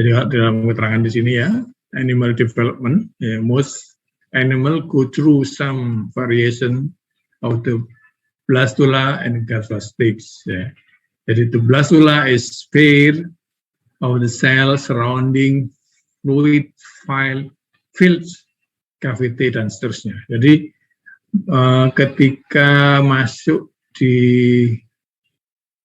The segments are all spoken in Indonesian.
Jadi dalam keterangan di sini ya, animal development, ya, most animal go through some variation of the blastula and gastro stage. Ya. Jadi the blastula is sphere of the cell surrounding fluid filled cavity dan seterusnya. Jadi ketika masuk di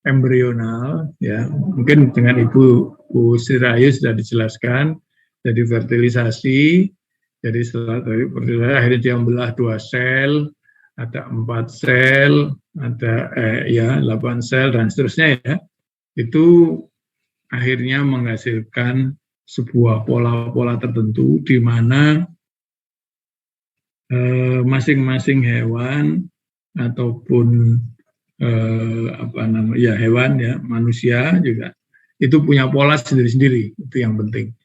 embrional, ya mungkin dengan Ibu Sri Rahayu sudah dijelaskan, jadi fertilisasi, jadi setelah dari fertilisasi akhirnya dia membelah 2 sel, ada 4 sel, ada 8 sel dan seterusnya ya, itu akhirnya menghasilkan sebuah pola-pola tertentu di mana masing-masing hewan ataupun hewan ya, manusia juga itu punya pola sendiri-sendiri, itu yang penting.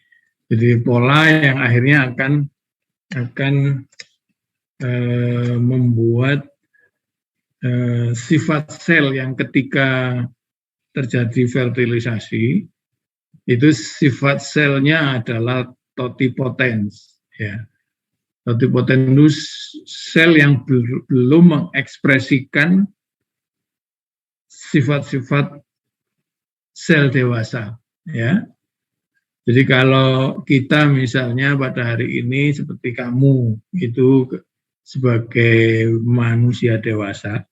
Jadi pola yang akhirnya akan membuat sifat sel yang ketika terjadi fertilisasi itu sifat selnya adalah totipotens ya. Totipotens itu sel yang belum mengekspresikan sifat-sifat sel dewasa ya. Jadi kalau kita misalnya pada hari ini seperti kamu itu sebagai manusia dewasa,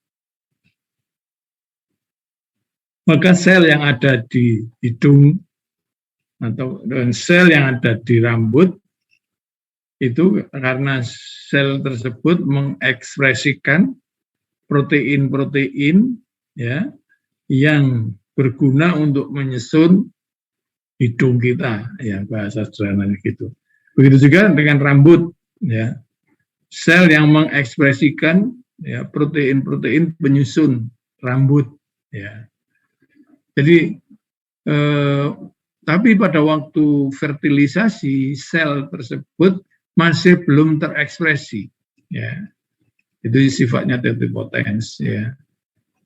maka sel yang ada di hidung atau sel yang ada di rambut itu karena sel tersebut mengekspresikan protein-protein ya yang berguna untuk menyusun hidung kita ya, bahasa sederhananya gitu. Begitu juga dengan rambut ya. Sel yang mengekspresikan ya protein-protein penyusun rambut ya. Jadi tapi pada waktu fertilisasi sel tersebut masih belum terekspresi ya. Itu sifatnya totipotens ya.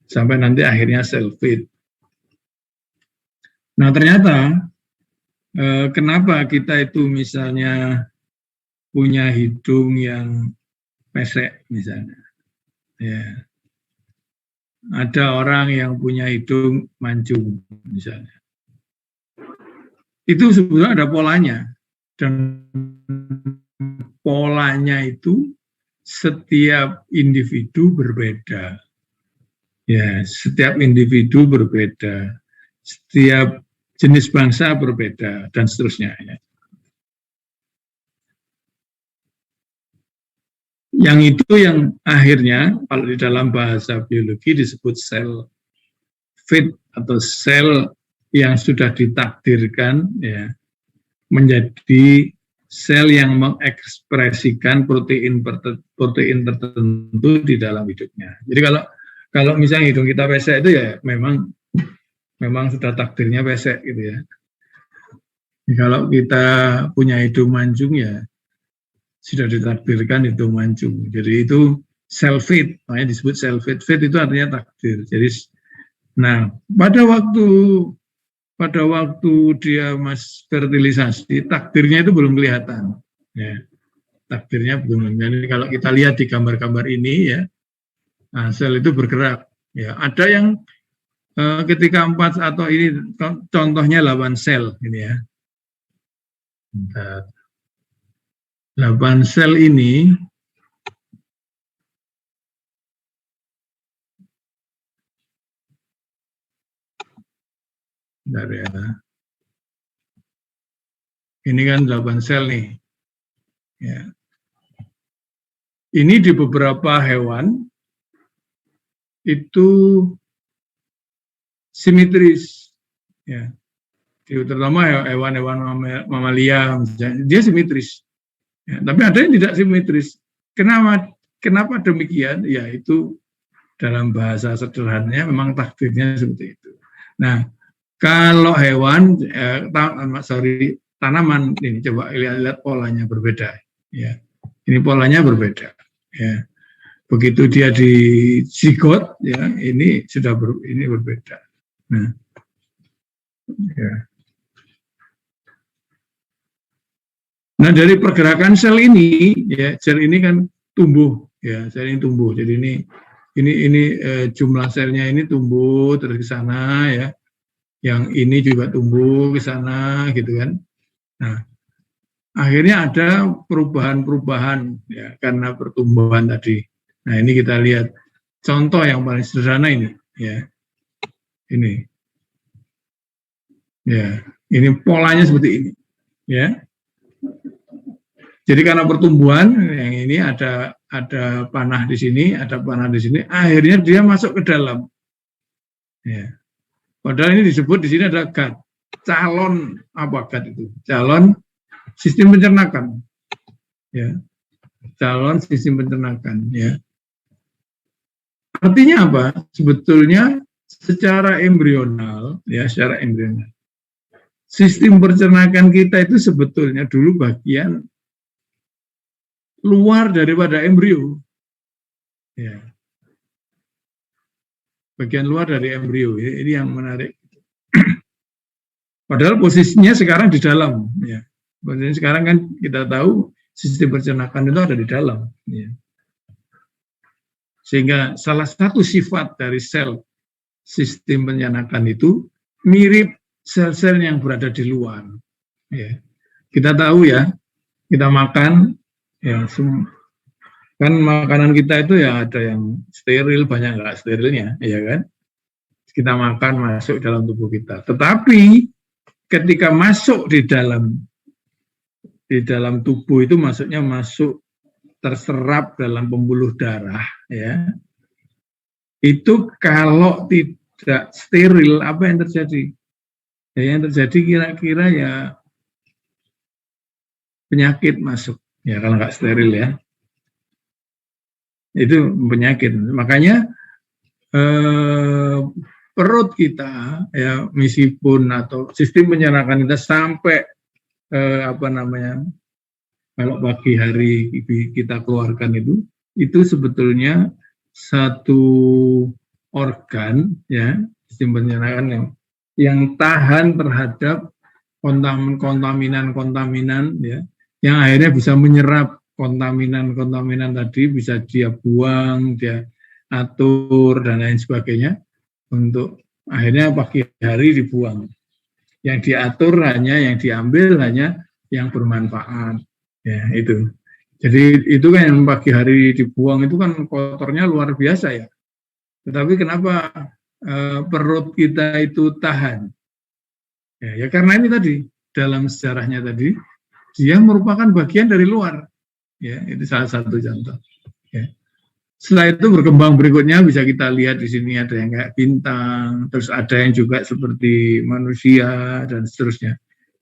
Sampai nanti akhirnya sel fate. Nah, ternyata kenapa kita itu misalnya punya hidung yang pesek misalnya. Ya. Ada orang yang punya hidung mancung misalnya. Itu sebetulnya ada polanya. Dan polanya itu setiap individu berbeda. Ya, setiap individu berbeda. Setiap jenis bangsa berbeda dan seterusnya ya. Yang itu yang akhirnya kalau di dalam bahasa biologi disebut sel fate atau sel yang sudah ditakdirkan ya menjadi sel yang mengekspresikan protein tertentu di dalam hidupnya. Jadi kalau misalnya hidung kita pesek itu ya memang sudah takdirnya pesek gitu ya. Kalau kita punya hidung mancung ya sudah ditakdirkan hidung mancung. Jadi itu self fate, makanya disebut self fate. Fate itu artinya takdir. Jadi nah pada waktu dia fertilisasi, takdirnya itu belum kelihatan. Ya. Takdirnya belum. Jadi kalau kita lihat di gambar-gambar ini ya, nah, sel itu bergerak. Ya, ada yang ketika 4 atau ini contohnya 8 sel ini ya. 8 sel ini bentar ya. Ini kan 8 sel nih. Ya. Ini di beberapa hewan itu simetris. Ya. Terutama hewan-hewan mamalia misalnya, dia simetris. Ya, tapi ada yang tidak simetris. Kenapa demikian? Ya itu dalam bahasa sederhananya memang takdirnya seperti itu. Nah, kalau hewan, tanaman ini coba lihat polanya berbeda. Ya, ini polanya berbeda. Ya, begitu dia di zigot, ya ini sudah ini berbeda. Nah, ya. Nah, dari pergerakan sel ini, ya, sel ini kan tumbuh, ya, sel ini tumbuh. Jadi ini jumlah selnya ini tumbuh terus ke sana, ya. Yang ini juga tumbuh ke sana, gitu kan. Nah, akhirnya ada perubahan-perubahan, ya, karena pertumbuhan tadi. Nah, ini kita lihat contoh yang paling sederhana ini, ya, ini, ya, ini polanya seperti ini, ya. Jadi karena pertumbuhan yang ini ada panah di sini, ada panah di sini, akhirnya dia masuk ke dalam. Ya. Padahal ini disebut di sini ada GAT, calon apa GAT itu? Calon sistem pencernakan. Ya. Calon sistem pencernakan. Ya. Artinya apa? Sebetulnya secara embrional, ya, secara embrional, sistem pencernaan kita itu sebetulnya dulu bagian luar daripada embrio. Ya. Bagian luar dari embrio. Ini yang menarik. Padahal posisinya sekarang di dalam. Ya. Posisinya sekarang kan kita tahu sistem pencernaan itu ada di dalam. Ya. Sehingga salah satu sifat dari sel sistem pencernaan itu mirip sel-sel yang berada di luar. Ya. Kita tahu ya, kita makan, ya, kan makanan kita itu ya ada yang steril, banyak nggak sterilnya, ya kan? Kita makan masuk dalam tubuh kita. Tetapi ketika masuk di dalam tubuh itu maksudnya masuk terserap dalam pembuluh darah, ya. Itu kalau tidak steril, apa yang terjadi? Ya, yang terjadi kira-kira ya penyakit masuk, ya kalau nggak steril, ya. Itu penyakit. Makanya perut kita, ya, meskipun atau sistem pencernaan kita sampai kalau pagi hari kita keluarkan itu sebetulnya satu organ, ya, sistem pencernaan yang tahan terhadap kontaminan, ya, yang akhirnya bisa menyerap kontaminan tadi, bisa dia buang, dia atur dan lain sebagainya untuk akhirnya pagi hari dibuang. Yang diatur hanya, yang diambil hanya yang bermanfaat, ya, itu. Jadi itu kan yang pagi hari dibuang itu kan kotornya luar biasa, ya. Tetapi kenapa perut kita itu tahan? Ya karena ini tadi dalam sejarahnya tadi dia merupakan bagian dari luar. Ya, itu salah satu contoh. Ya. Setelah itu berkembang berikutnya bisa kita lihat di sini ada yang kayak bintang, terus ada yang juga seperti manusia dan seterusnya.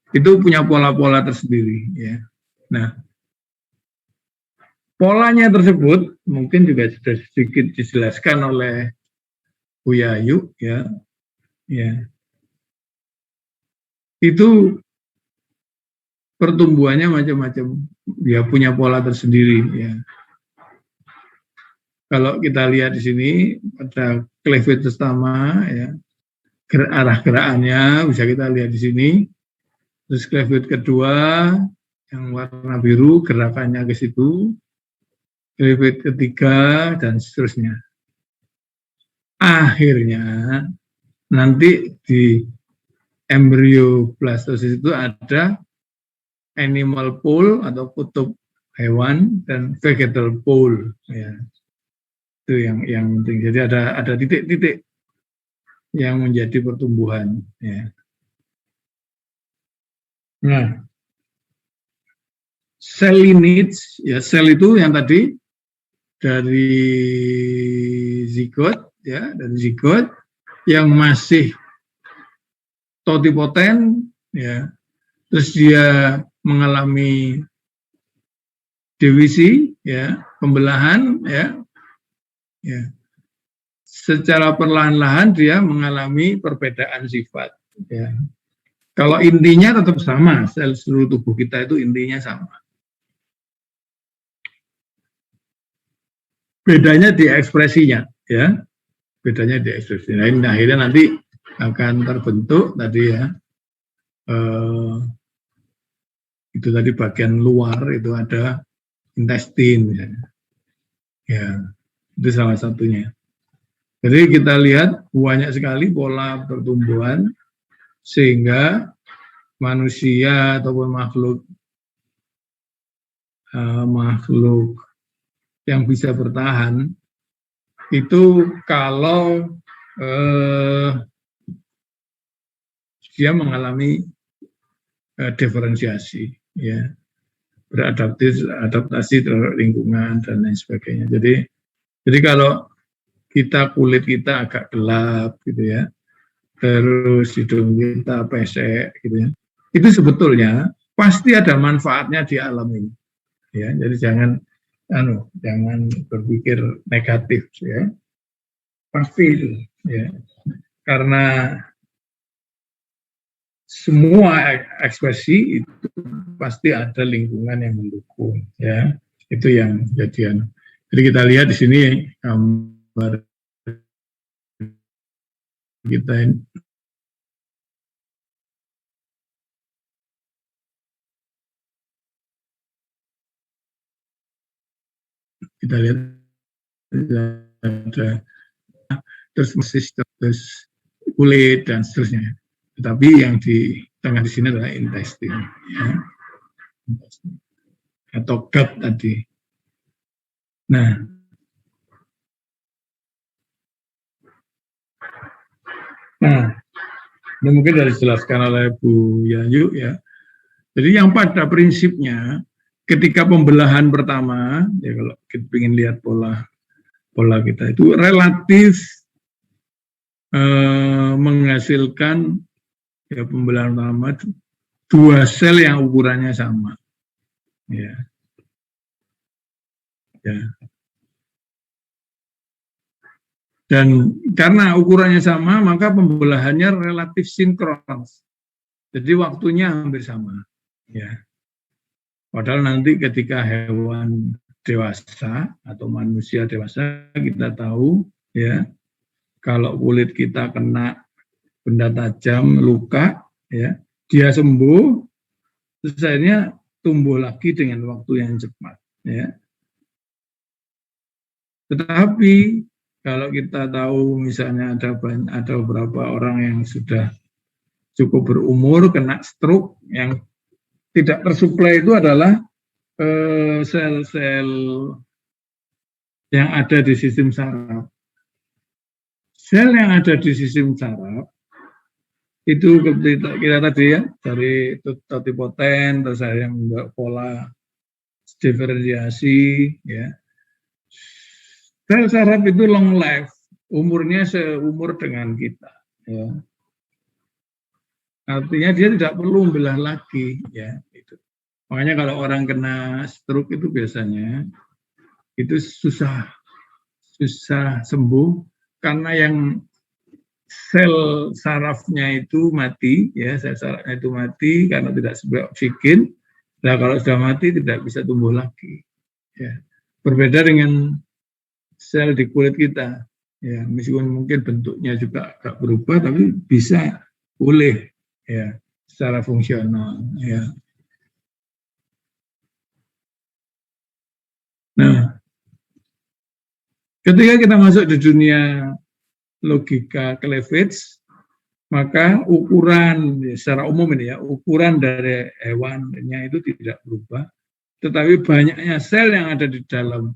Itu punya pola-pola tersendiri. Ya. Nah, polanya tersebut mungkin juga sudah sedikit dijelaskan oleh Bu Yayu, ya. Ya. Itu pertumbuhannya macam-macam, dia punya pola tersendiri, ya. Kalau kita lihat di sini pada cleavage pertama, ya, arah gerakannya bisa kita lihat di sini. Terus cleavage kedua yang warna biru gerakannya ke situ, cleavage ketiga dan seterusnya. Akhirnya nanti di embryoblastosis itu ada animal pole atau kutub hewan dan vegetal pole, ya. Itu yang penting. Jadi ada titik-titik yang menjadi pertumbuhan, ya. Nah, sel lineage, ya, sel itu yang tadi dari zigot, ya, dari zigot yang masih totipoten, ya, terus dia mengalami divisi, ya, pembelahan, ya, ya. Secara perlahan-lahan dia mengalami perbedaan sifat, ya. Kalau intinya tetap sama, sel seluruh tubuh kita itu intinya sama. Bedanya di ekspresinya, ya. Bedanya di ekspresinya. Nah, akhirnya nanti akan terbentuk tadi, ya, Itu tadi bagian luar itu ada intestin misalnya. Ya, itu salah satunya. Jadi kita lihat banyak sekali pola pertumbuhan sehingga manusia ataupun makhluk yang bisa bertahan itu kalau dia mengalami diferensiasi, ya, adaptasi terhadap lingkungan dan lain sebagainya. Jadi kalau kulit kita agak gelap gitu ya, terus hidung kita pesek gitu ya, itu sebetulnya pasti ada manfaatnya di alam ini, ya. Jadi jangan berpikir negatif, ya. Pasti itu, ya. Karena semua ekspresi itu pasti ada lingkungan yang mendukung, ya. Itu yang kejadian. Jadi kita lihat di sini gambar kita ini. Kita lihat ada terus sistem, terus kulit dan seterusnya. Tetapi yang di tengah di sini adalah intestin, ya, atau gut tadi. Nah, ini mungkin sudah dijelaskan oleh Bu Yayu, ya. Jadi yang pada prinsipnya ketika pembelahan pertama, ya kalau kita ingin lihat pola kita itu relatif menghasilkan, ya, pembelahan pertama dua sel yang ukurannya sama, ya. Dan karena ukurannya sama, maka pembelahannya relatif sinkron. Jadi waktunya hampir sama, ya. Padahal nanti ketika hewan dewasa atau manusia dewasa, kita tahu, ya, kalau kulit kita kena benda tajam, luka, ya, dia sembuh, terus akhirnya tumbuh lagi dengan waktu yang cepat, ya. Tetapi kalau kita tahu misalnya ada beberapa orang yang sudah cukup berumur kena stroke, yang tidak tersuplai itu adalah sel-sel yang ada di sistem saraf. Sel yang ada di sistem saraf itu kita tadi, ya, dari totipoten, terus ada yang pola diferensiasi, ya. Sel saraf itu long life, umurnya seumur dengan kita, ya. Artinya dia tidak perlu membelah lagi, ya. Itu. Makanya kalau orang kena stroke itu biasanya itu susah sembuh karena yang sel sarafnya itu mati, ya, sel sarafnya itu mati karena tidak sesuai oksigen. Nah, kalau sudah mati tidak bisa tumbuh lagi, ya. Berbeda dengan sel di kulit kita, ya, meskipun mungkin bentuknya juga agak berubah, tapi bisa pulih, ya, secara fungsional, ya. Nah, ketika kita masuk di dunia logika Clevage, maka ukuran, ya, secara umum ini, ya, ukuran dari hewannya itu tidak berubah, tetapi banyaknya sel yang ada di dalam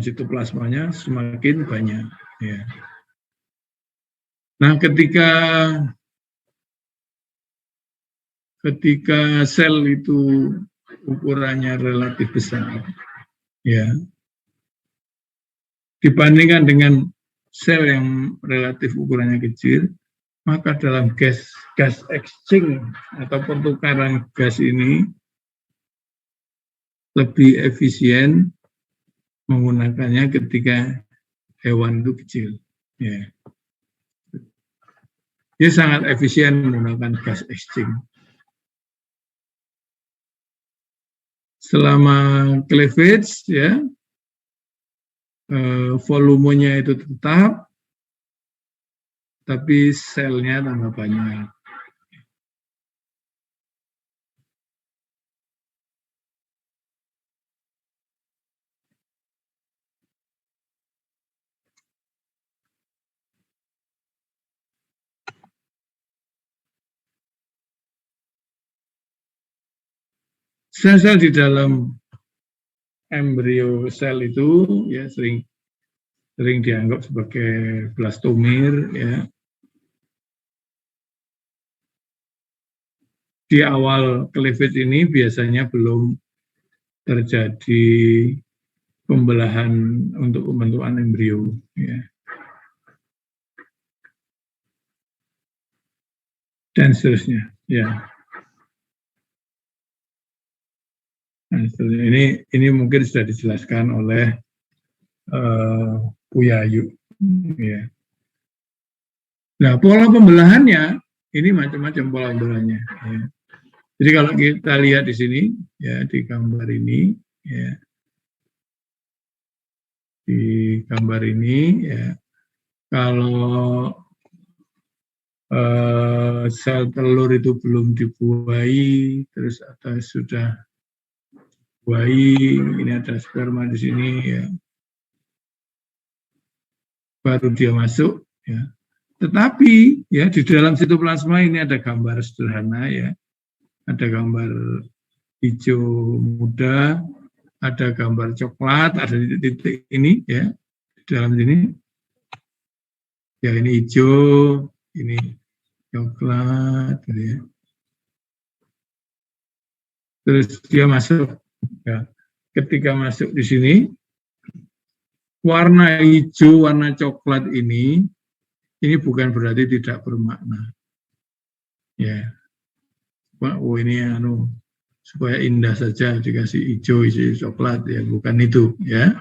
sitoplasmanya semakin banyak, ya. Nah, ketika sel itu ukurannya relatif besar, ya, dibandingkan dengan sel yang relatif ukurannya kecil, maka dalam gas exchange atau pertukaran gas ini lebih efisien menggunakannya ketika hewan itu kecil, ya. Dia sangat efisien menggunakan gas exchange. Selama cleavage, ya, volumenya itu tetap, tapi selnya tambah banyak. Sel-sel di dalam embrio sel itu ya sering dianggap sebagai blastomir ya. Di awal cleavage ini biasanya belum terjadi pembelahan untuk pembentukan embrio ya. Dan seterusnya ya. Nah, ini mungkin sudah dijelaskan oleh Puyayu ya. Nah, pola pembelahannya ini macam-macam pola pembelahannya ya. Jadi kalau kita lihat di sini ya, di gambar ini ya, di gambar ini ya, kalau sel telur itu belum dibuahi, terus atau sudah buahi, ini ada sperma di sini ya, baru dia masuk ya. Tetapi ya di dalam sitoplasma ini ada gambar sederhana ya, ada gambar hijau muda, ada gambar coklat, ada titik-titik ini ya di dalam sini. Ya ini hijau, ini coklat, gitu ya. Terus dia masuk. Ya. Ketika masuk di sini, warna hijau, warna coklat ini bukan berarti tidak bermakna. Ya. Oh ini supaya indah saja dikasih hijau, coklat ya, bukan itu ya.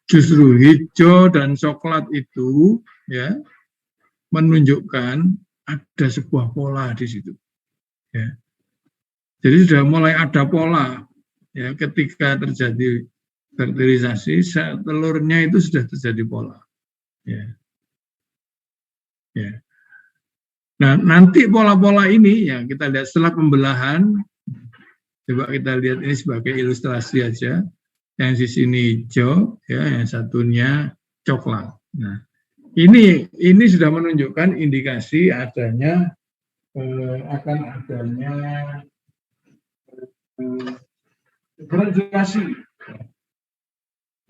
Justru hijau dan coklat itu ya menunjukkan ada sebuah pola di situ. Ya. Jadi sudah mulai ada pola ya ketika terjadi fertilisasi, telurnya itu sudah terjadi pola. Ya. Ya. Nah, nanti pola-pola ini ya kita lihat setelah pembelahan. Coba kita lihat ini sebagai ilustrasi aja. Yang di sini hijau, ya, yang satunya coklat. Nah, ini sudah menunjukkan indikasi adanya akan adanya diferensiasi.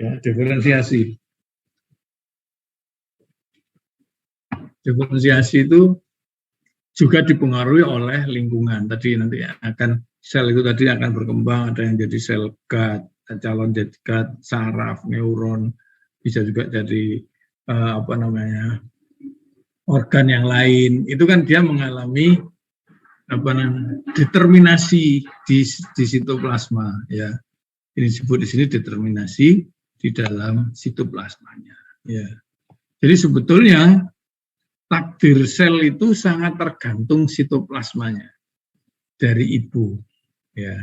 Ya, diferensiasi. Diferensiasi itu juga dipengaruhi oleh lingkungan. Tadi nanti akan sel itu tadi akan berkembang, ada yang jadi sel gut, calon jadi gut, saraf, neuron, bisa juga jadi organ yang lain. Itu kan dia mengalami determinasi di sitoplasma ya. Ini disebut di sini determinasi di dalam sitoplasmanya ya. Jadi sebetulnya takdir sel itu sangat tergantung sitoplasmanya dari ibu ya.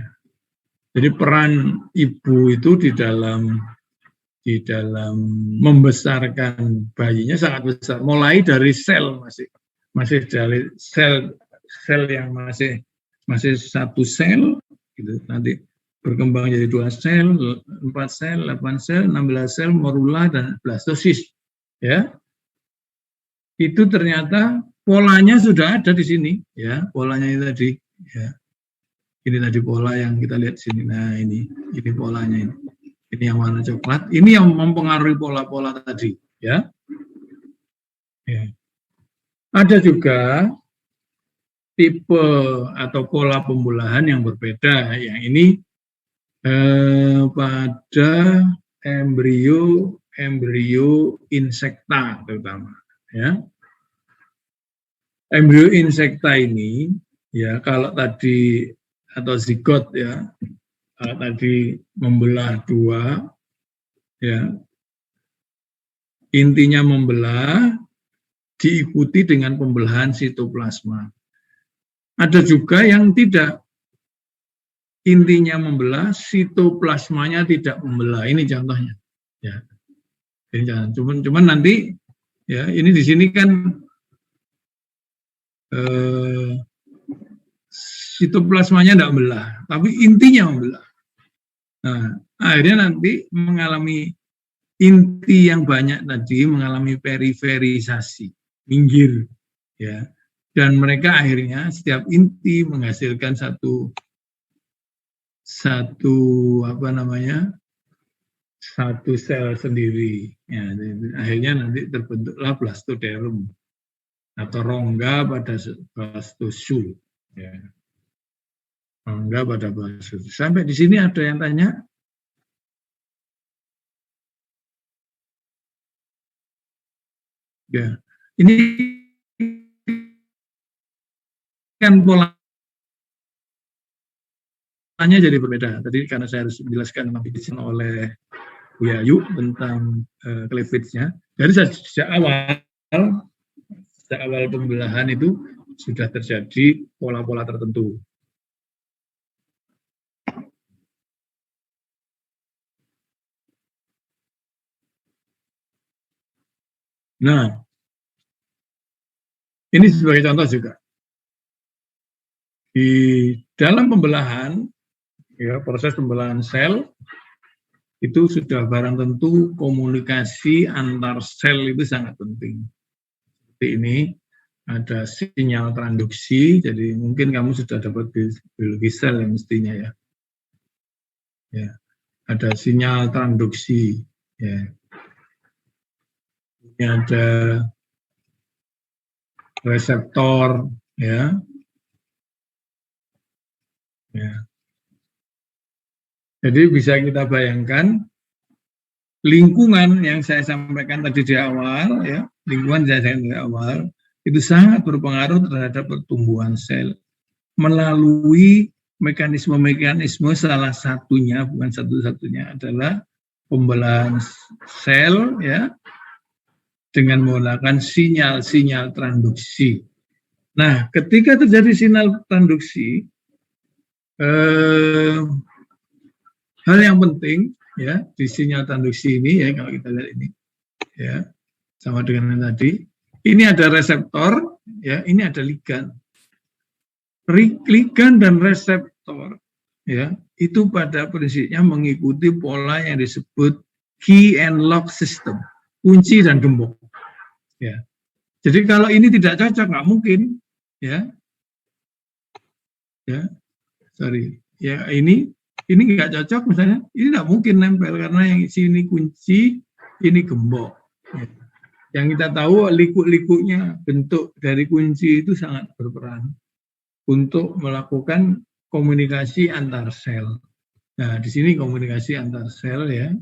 Jadi peran ibu itu di dalam membesarkan bayinya sangat besar, mulai dari sel masih dari sel yang masih satu sel gitu, nanti berkembang jadi 2 sel, 4 sel, 8 sel, 16 sel, morula dan blastosis ya. Itu ternyata polanya sudah ada di sini ya, polanya itu tadi ya. Ini tadi pola yang kita lihat sini. Nah, ini polanya ini. Ini yang warna coklat, ini yang mempengaruhi pola-pola tadi ya. Ya. Ada juga tipe atau pola pembelahan yang berbeda. Yang ini pada embrio insekta terutama ya. Embrio insekta ini ya, kalau tadi atau zigot ya, kalau tadi membelah 2 ya, intinya membelah diikuti dengan pembelahan sitoplasma. Ada juga yang tidak, intinya membelah, sitoplasmanya tidak membelah. Ini contohnya ya. Ini cuman nanti ya, ini di sini kan sitoplasmanya tidak membelah, tapi intinya membelah. Nah, akhirnya nanti mengalami inti yang banyak tadi mengalami periferisasi, minggir, ya. Dan mereka akhirnya setiap inti menghasilkan satu apa namanya, satu sel sendiri. Ya, akhirnya nanti terbentuklah blastoderm atau rongga pada blastosul. Ya. Rongga pada blastosul. Sampai di sini ada yang tanya? Ya, ini kan polanya jadi berbeda. Tadi karena saya harus menjelaskan tentang oleh Bu Yayu tentang cleavage-nya. Dari sejak awal pembelahan itu sudah terjadi pola-pola tertentu. Nah, ini sebagai contoh juga. Di dalam pembelahan, ya, proses pembelahan sel, itu sudah barang tentu komunikasi antar sel itu sangat penting. Seperti ini, ada sinyal transduksi, jadi mungkin kamu sudah dapat biologi sel yang mestinya ya. Ya, ada sinyal transduksi, ya. Ini ada reseptor, ya. Ya. Jadi bisa kita bayangkan lingkungan yang saya sampaikan tadi di awal, ya, lingkungan yang saya sampaikan di awal itu sangat berpengaruh terhadap pertumbuhan sel melalui mekanisme-mekanisme, salah satunya, bukan satu-satunya, adalah pembelahan sel, ya, dengan menggunakan sinyal-sinyal transduksi. Nah, ketika terjadi sinyal transduksi, hal yang penting, ya, di sinyal transduksi ini, ya, kalau kita lihat ini, ya, sama dengan yang tadi, ini ada reseptor, ya, ini ada ligan. Ligan dan reseptor, ya, itu pada prinsipnya mengikuti pola yang disebut key and lock system, kunci dan gembok. Ya. Jadi kalau ini tidak cocok, nggak mungkin, ya, ya, sorry, ya, ini nggak cocok misalnya, ini nggak mungkin nempel karena yang sini kunci, ini gembok. Ya. Yang kita tahu liku-likunya bentuk dari kunci itu sangat berperan untuk melakukan komunikasi antar sel. Nah, di sini komunikasi antar sel, ya.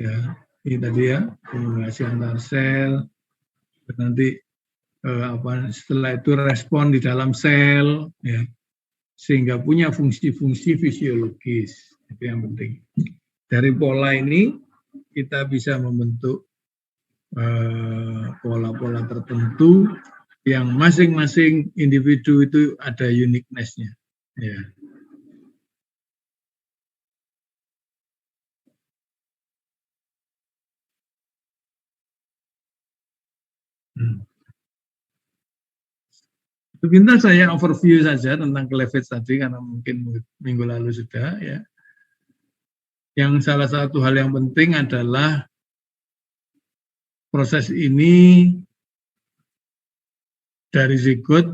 Ya, ini tadi ya, komunikasi antar sel. Nanti setelah itu respon di dalam sel, ya, sehingga punya fungsi-fungsi fisiologis. Itu yang penting. Dari pola ini kita bisa membentuk pola-pola tertentu yang masing-masing individu itu ada uniqueness-nya. Ya. Sebentar saya overview saja tentang cleavage tadi karena mungkin minggu lalu sudah, ya. Yang salah satu hal yang penting adalah proses ini dari zigot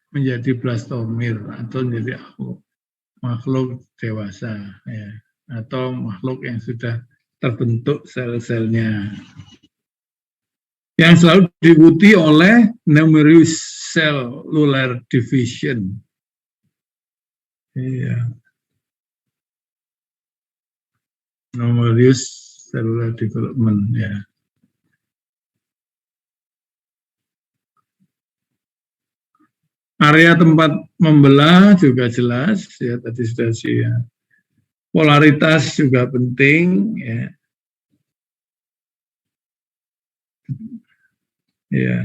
menjadi blastomir atau menjadi makhluk dewasa, ya, atau makhluk yang sudah terbentuk sel-selnya, yang selalu diikuti oleh numerous cellular division. Iya. Numerous cellular development, ya. Area tempat membelah juga jelas, ya, tadi sudah sih, ya. Polaritas juga penting, ya. Ya.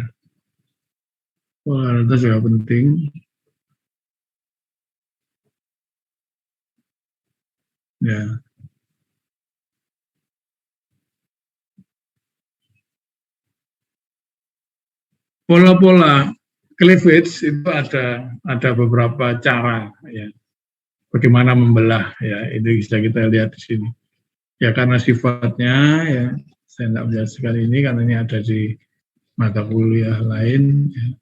Polaritas juga penting. Ya. pola-pola cleavage itu ada beberapa cara ya. Bagaimana membelah ya, itu bisa kita lihat di sini. Ya karena sifatnya ya, saya tidak menjelaskan ini karena ini ada di mata kuliah lain. Ya.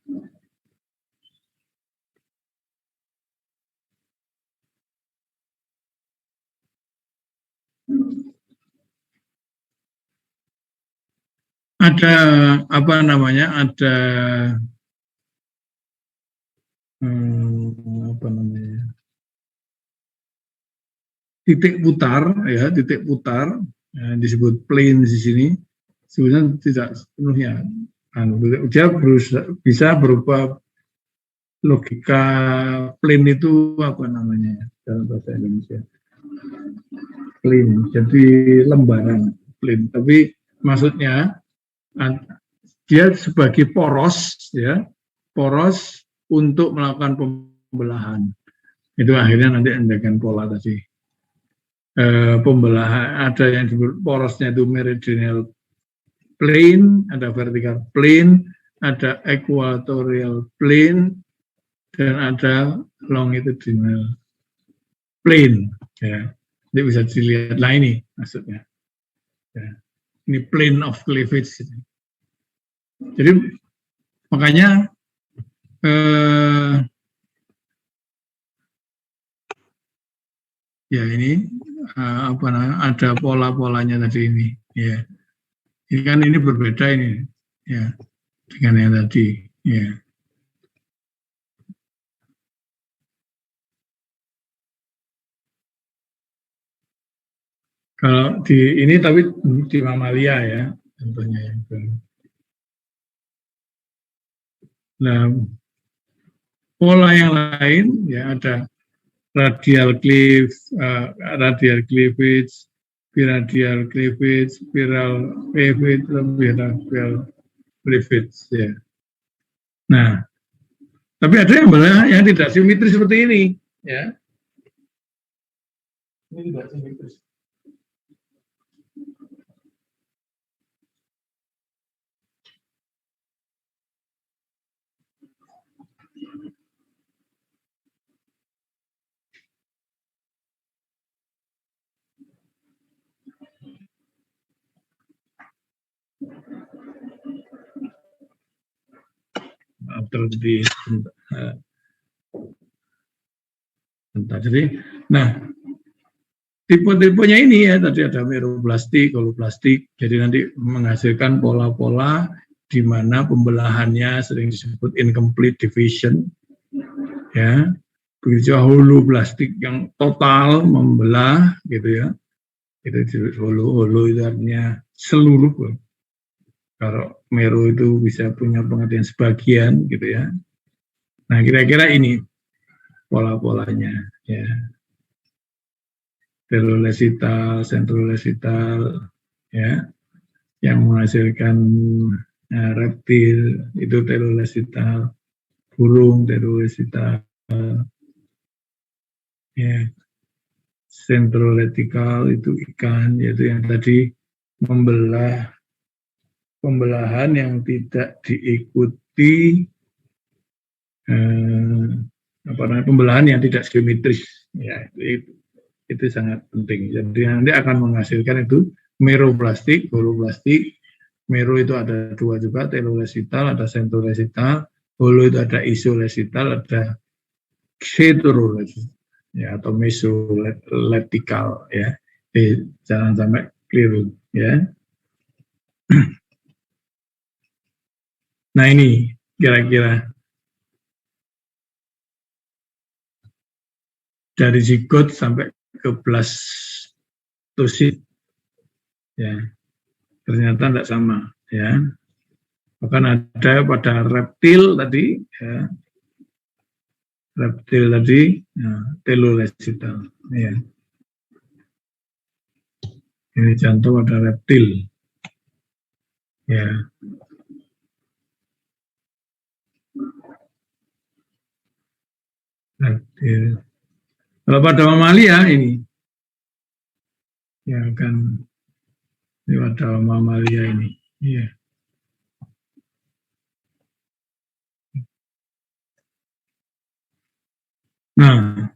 Ada apa namanya? Ada apa namanya? Titik putar ya, titik putar ya, disebut plane di sini. Sebenarnya tidak sepenuhnya. Dia bisa berupa logika plane itu apa namanya dalam bahasa Indonesia? Plane. Jadi lembaran plane. Tapi maksudnya dia sebagai poros ya, poros untuk melakukan pembelahan. Itu akhirnya nanti endakan pola tadi. Pembelahan ada yang disebut porosnya itu meridional plane, ada vertical plane, ada equatorial plane, dan ada longitudinal plane. Ya. Ini bisa dilihat. Nah ini maksudnya. Ya. Ini plane of cleavage. Jadi makanya ya ini apa namanya, ada pola-polanya tadi ini. Ya. Ini kan ini berbeda ini ya dengan yang tadi. Ya. Kalau di ini tapi di mamalia ya contohnya yang baru. Nah, pola yang lain ya ada radial cleave, radial cleavage, biradial cleavage, spiral cleavage, bilateral cleavage ya. Nah, tapi ada yang malah yang tidak simetris seperti ini ya. Ini tidak simetris. Terus di jadi, nah tipe-tipenya ini ya tadi ada meroplastik, koloplastik, jadi nanti menghasilkan pola-pola di mana pembelahannya sering disebut incomplete division, ya, begitu holoplastik yang total membelah, gitu ya, itu disebut holo itu artinya seluruh. Kalau Meru itu bisa punya pengertian sebagian, gitu ya. Nah, kira-kira ini pola-polanya, ya. Telolesital, sentrolesital, ya, yang menghasilkan reptil itu telolesital, burung telolesital, ya, sentroletikal itu ikan, yaitu yang tadi membelah pembelahan yang tidak diikuti apa namanya, pembelahan yang tidak simetris, ya itu sangat penting. Jadi nanti akan menghasilkan itu meroplastik, holoplastik. Mero itu ada dua juga, telolesital, ada sentrolesital. Holo itu ada isolesital, ada heterolesital, ya, atau mesoleptikal, ya. Jangan sampai keliru, ya. Nah ini kira-kira dari zigot sampai ke blastosit, ya, ternyata tidak sama, ya. Bahkan ada pada reptil tadi, ya, reptil tadi, ya, telolesital, ya. Ini contoh pada reptil, ya. Reptil. Kalau pada mamalia ini, ya kan, ini pada mamalia ini, ya. Nah,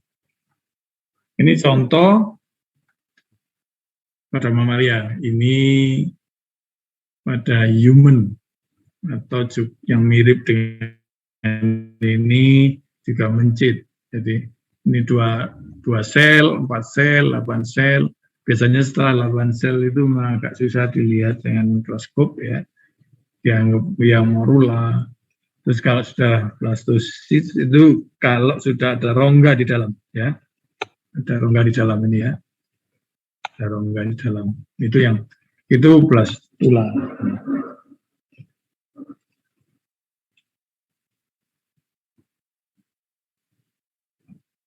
ini contoh pada mamalia. Ini pada human atau yang mirip dengan ini juga mencit. Jadi ini dua sel, 4 sel, 8 sel. Biasanya setelah 8 sel itu agak susah dilihat dengan mikroskop ya. Yang morula. Terus kalau sudah blastosis itu kalau sudah ada rongga di dalam ya. Ada rongga di dalam ini ya. Ada rongga di dalam. Itu blastula.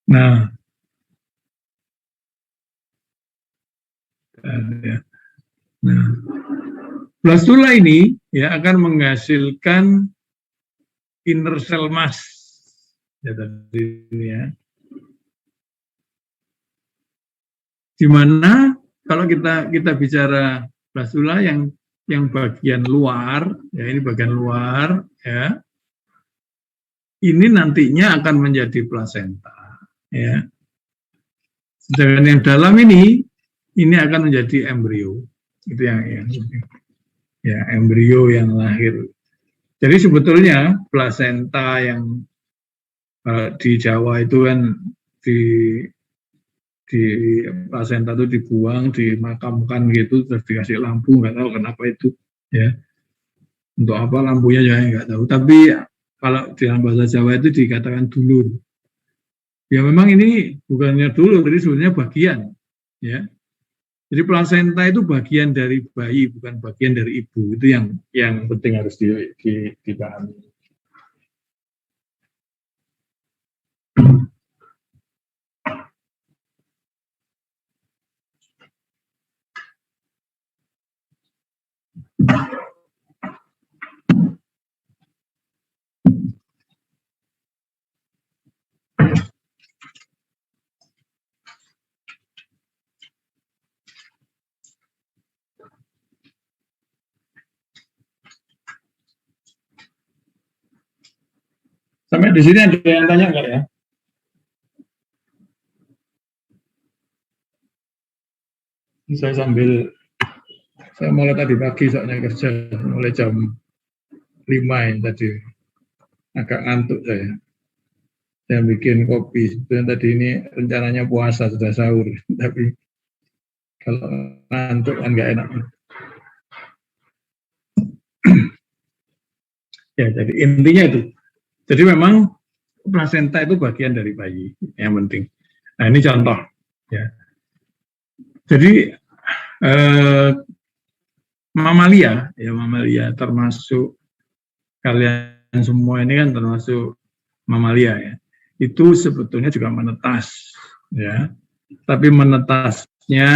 Nah, ya. Nah, blastula ini ya akan menghasilkan inner cell mass ya tadi ini ya. Di mana kalau kita bicara blastula yang bagian luar ya, ini bagian luar ya. Ini nantinya akan menjadi plasenta ya. Sedangkan yang dalam ini akan menjadi embrio. Itu yang ya embrio yang lahir. Jadi sebetulnya plasenta yang di Jawa itu kan di plasenta itu dibuang, dimakamkan gitu, terus dikasih lampu, nggak tahu kenapa itu, ya. Untuk apa lampunya juga nggak tahu. Tapi kalau dalam bahasa Jawa itu dikatakan dulur. Ya memang ini bukannya dulur, ini sebenarnya bagian, ya. Jadi plasenta itu bagian dari bayi, bukan bagian dari ibu. Itu yang penting harus dipahami. Sampai di sini ada yang tanya nggak ya? Saya mulai tadi pagi soalnya kerja, mulai jam 5 ya tadi. Agak ngantuk saya. Saya bikin kopi. Dan tadi ini rencananya puasa, sudah sahur. Tapi kalau ngantuk kan nggak enak. Ya, jadi intinya itu. Jadi memang plasenta itu bagian dari bayi, yang penting. Nah, ini contoh. Ya. Jadi mamalia termasuk kalian semua ini kan termasuk mamalia ya. Itu sebetulnya juga menetas, ya. Tapi menetasnya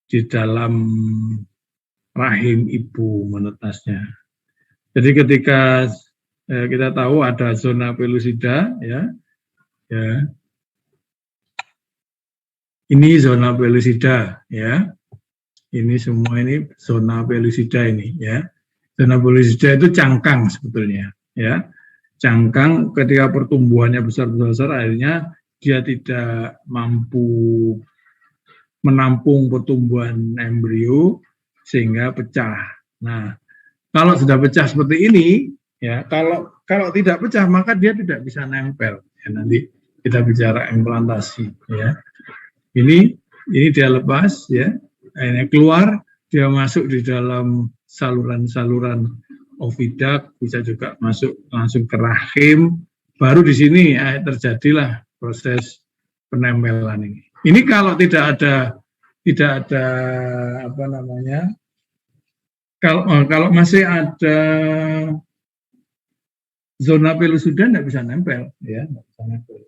di dalam rahim ibu menetasnya. Jadi ketika kita tahu ada zona pellucida, ya. Ini zona pellucida, ya. Ini semua ini zona pellucida ini, ya. Zona pellucida itu cangkang sebetulnya, ya. Cangkang ketika pertumbuhannya besar-besar akhirnya dia tidak mampu menampung pertumbuhan embrio sehingga pecah. Nah, kalau sudah pecah seperti ini, ya kalau tidak pecah maka dia tidak bisa nempel. Ya, nanti kita bicara implantasi. Ya, ini dia lepas, ya, ini keluar, dia masuk di dalam saluran-saluran oviduct, bisa juga masuk langsung ke rahim. Baru di sini terjadilah proses penempelan ini. Ini kalau tidak ada apa namanya, kalau masih ada zona pellucida nggak bisa nempel, ya, nggak bisa nempel.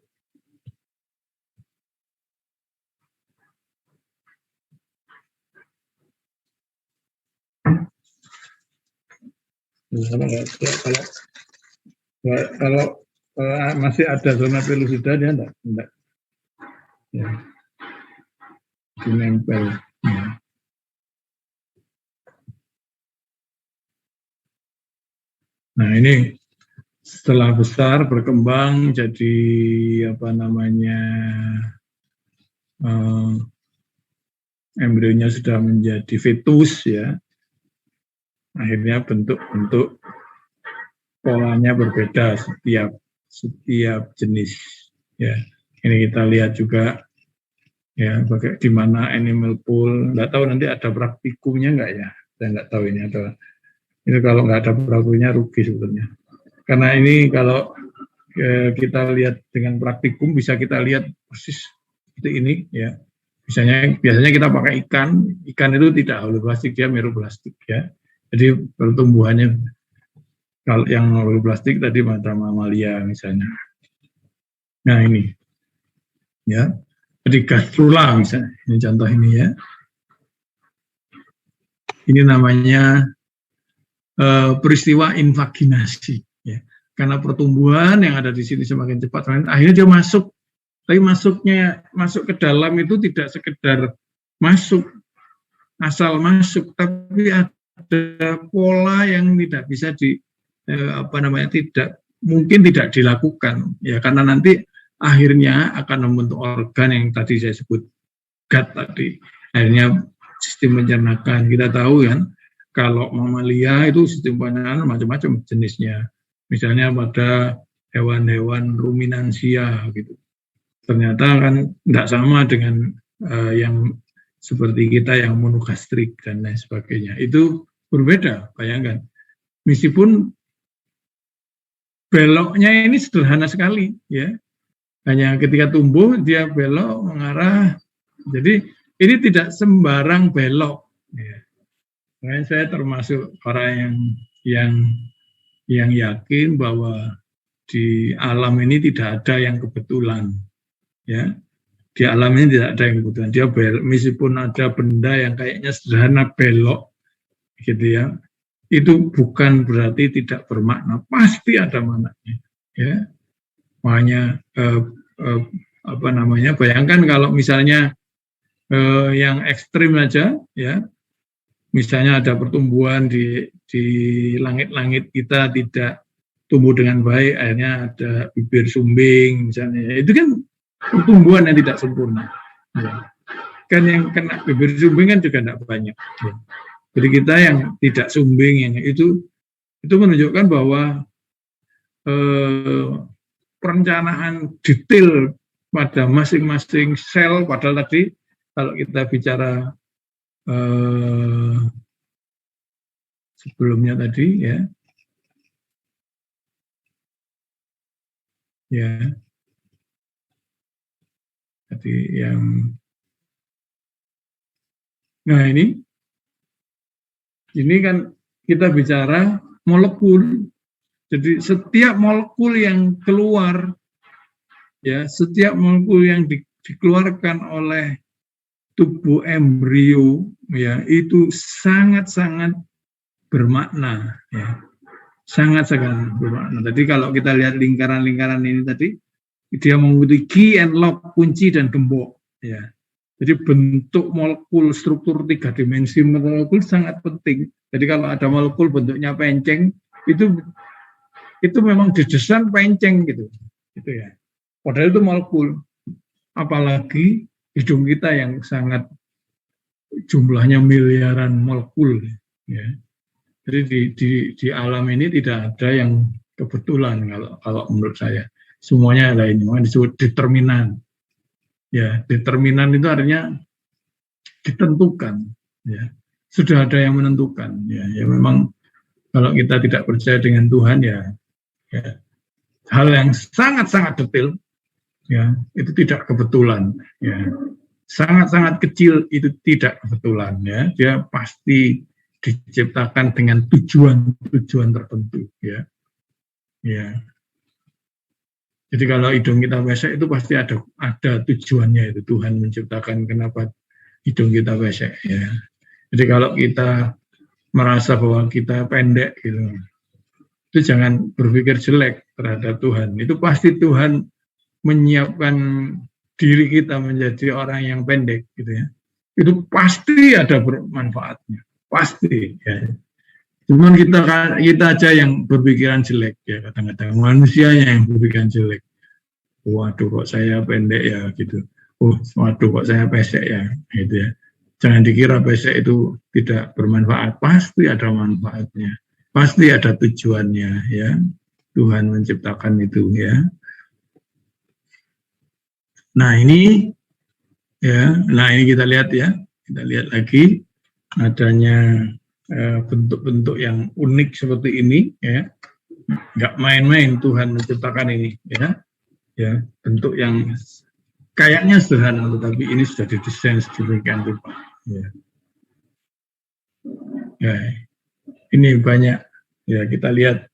Kalau masih ada zona pellucida dia enggak ya, dinempel. Ya. Nah ini Setelah besar berkembang jadi embrionya sudah menjadi fetus ya. Akhirnya bentuk-bentuk polanya berbeda setiap jenis ya. Ini kita lihat juga ya, di mana animal pool. Nggak tahu nanti ada praktikumnya nggak ya? Saya nggak tahu ini ada. Ini kalau nggak ada praktikumnya rugi sebetulnya. Karena ini kalau kita lihat dengan praktikum bisa kita lihat persis seperti ini ya. Biasanya kita pakai ikan itu tidak holoplastik, dia meroplastik ya. Jadi pertumbuhannya kalau yang holoplastik tadi pada mamalia misalnya. Nah ini ya. Jadi gastrula misalnya, ini contoh ini ya. Ini namanya peristiwa invaginasi ya. Karena pertumbuhan yang ada di sini semakin cepat, akhirnya dia masuk. Tapi masuk ke dalam itu tidak sekedar masuk, asal masuk, tapi ada pola yang tidak bisa mungkin tidak dilakukan ya, karena nanti akhirnya akan membentuk organ yang tadi saya sebut gut tadi. Akhirnya sistem pencernaan, kita tahu kan, kalau mamalia itu sistem pencernaan macam-macam jenisnya. Misalnya pada hewan-hewan ruminansia gitu. Ternyata kan tidak sama dengan yang seperti kita yang monogastrik dan lain sebagainya. Itu berbeda, bayangkan. Meskipun beloknya ini sederhana sekali, ya. Hanya ketika tumbuh dia belok mengarah. Jadi ini tidak sembarang belok. Ya. Nah, saya termasuk orang yang yakin bahwa di alam ini tidak ada yang kebetulan. Ya, di alam ini tidak ada yang kebetulan. Dia meskipun ada benda yang kayaknya sederhana belok, gitu ya, itu bukan berarti tidak bermakna. Pasti ada maknanya. Ya, makanya bayangkan kalau misalnya yang ekstrim aja, ya, misalnya ada pertumbuhan di langit-langit kita tidak tumbuh dengan baik, akhirnya ada bibir sumbing misalnya, itu kan pertumbuhan yang tidak sempurna. Ya. Kan yang kena bibir sumbing kan juga tidak banyak. Ya. Jadi kita yang tidak sumbing yang itu menunjukkan bahwa perencanaan detail pada masing-masing sel, padahal tadi kalau kita bicara sebelumnya tadi ya. Jadi nah ini kan kita bicara molekul. Jadi setiap molekul yang keluar, ya, setiap molekul yang dikeluarkan oleh tubuh embrio, ya, itu sangat-sangat bermakna, ya, sangat-sangat bermakna. Jadi kalau kita lihat lingkaran-lingkaran ini tadi, dia mengikuti key and lock, kunci dan gembok, ya. Jadi bentuk molekul, struktur 3 dimensi molekul sangat penting. Jadi kalau ada molekul bentuknya penceng, itu memang didesain penceng gitu ya. Padahal itu molekul. Apalagi hidung kita yang sangat jumlahnya miliaran molekul, ya. Jadi di alam ini tidak ada yang kebetulan kalau menurut saya. Semuanya ada ini, disebut determinan. Ya, determinan itu artinya ditentukan. Ya, sudah ada yang menentukan. Ya memang kalau kita tidak percaya dengan Tuhan, ya hal yang sangat-sangat detail, ya itu tidak kebetulan. Ya, sangat-sangat kecil itu tidak kebetulan. Ya, dia pasti diciptakan dengan tujuan tertentu. Ya. Jadi kalau hidung kita pesek itu pasti ada tujuannya, itu Tuhan menciptakan kenapa hidung kita pesek, ya. Jadi kalau kita merasa bahwa kita pendek gitu, itu jangan berpikir jelek terhadap Tuhan. Itu pasti Tuhan menyiapkan diri kita menjadi orang yang pendek gitu ya. Itu pasti ada bermanfaatnya, pasti ya. Cuman kita aja yang berpikiran jelek ya, kadang-kadang manusia yang berpikiran jelek. Waduh kok saya pendek ya gitu. Oh, waduh kok saya pesek ya gitu ya. Jangan dikira pesek itu tidak bermanfaat, pasti ada manfaatnya. Pasti ada tujuannya ya. Tuhan menciptakan itu ya. Nah, ini ya, ini kita lihat ya. Kita lihat lagi adanya bentuk-bentuk yang unik seperti ini ya. Nggak main-main Tuhan menciptakan ini ya. Ya, bentuk yang kayaknya sederhana tetapi ini sudah didesain sedemikian rupa ya. Ya, ini banyak ya, kita lihat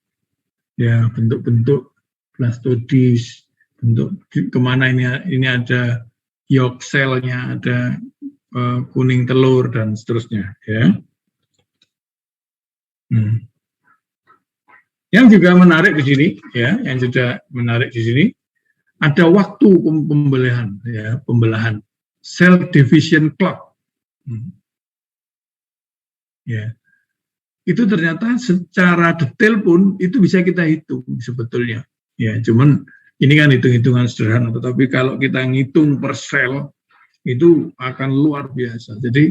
ya bentuk-bentuk blastodis, bentuk kemana ini ada yolk cell-nya, ada kuning telur dan seterusnya ya. Yang juga menarik di sini ya, yang juga menarik di sini ada waktu pembelahan ya, pembelahan cell division clock. Ya. Itu ternyata secara detail pun itu bisa kita hitung sebetulnya. Ya, cuman ini kan hitung-hitungan sederhana, tetapi kalau kita ngitung per sel itu akan luar biasa. Jadi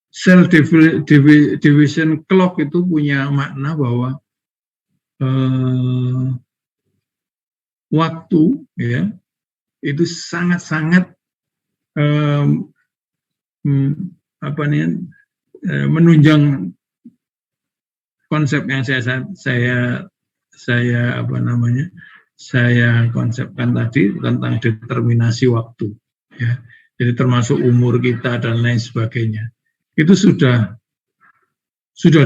cell division clock itu punya makna bahwa waktu ya itu sangat-sangat menunjang konsep yang saya konsepkan tadi tentang determinasi waktu ya. Jadi termasuk umur kita dan lain sebagainya. Itu sudah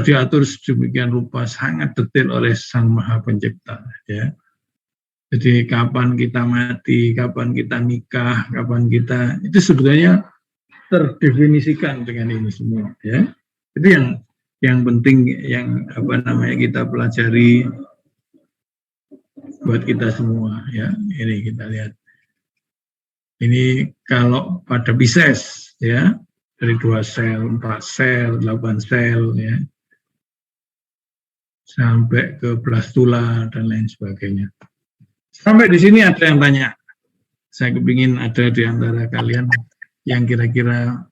diatur sedemikian rupa, sangat detail oleh Sang Maha Pencipta ya. Jadi kapan kita mati, kapan kita nikah, kapan kita, itu sebetulnya terdefinisikan dengan ini semua ya. Itu yang penting yang kita pelajari buat kita semua ya. Ini kita lihat. Ini kalau pada Pisces ya, dari 2 sel, 4 sel, 8 sel ya, sampai ke blastula dan lain sebagainya. Sampai di sini ada yang tanya. Saya kepingin ada di antara kalian yang kira-kira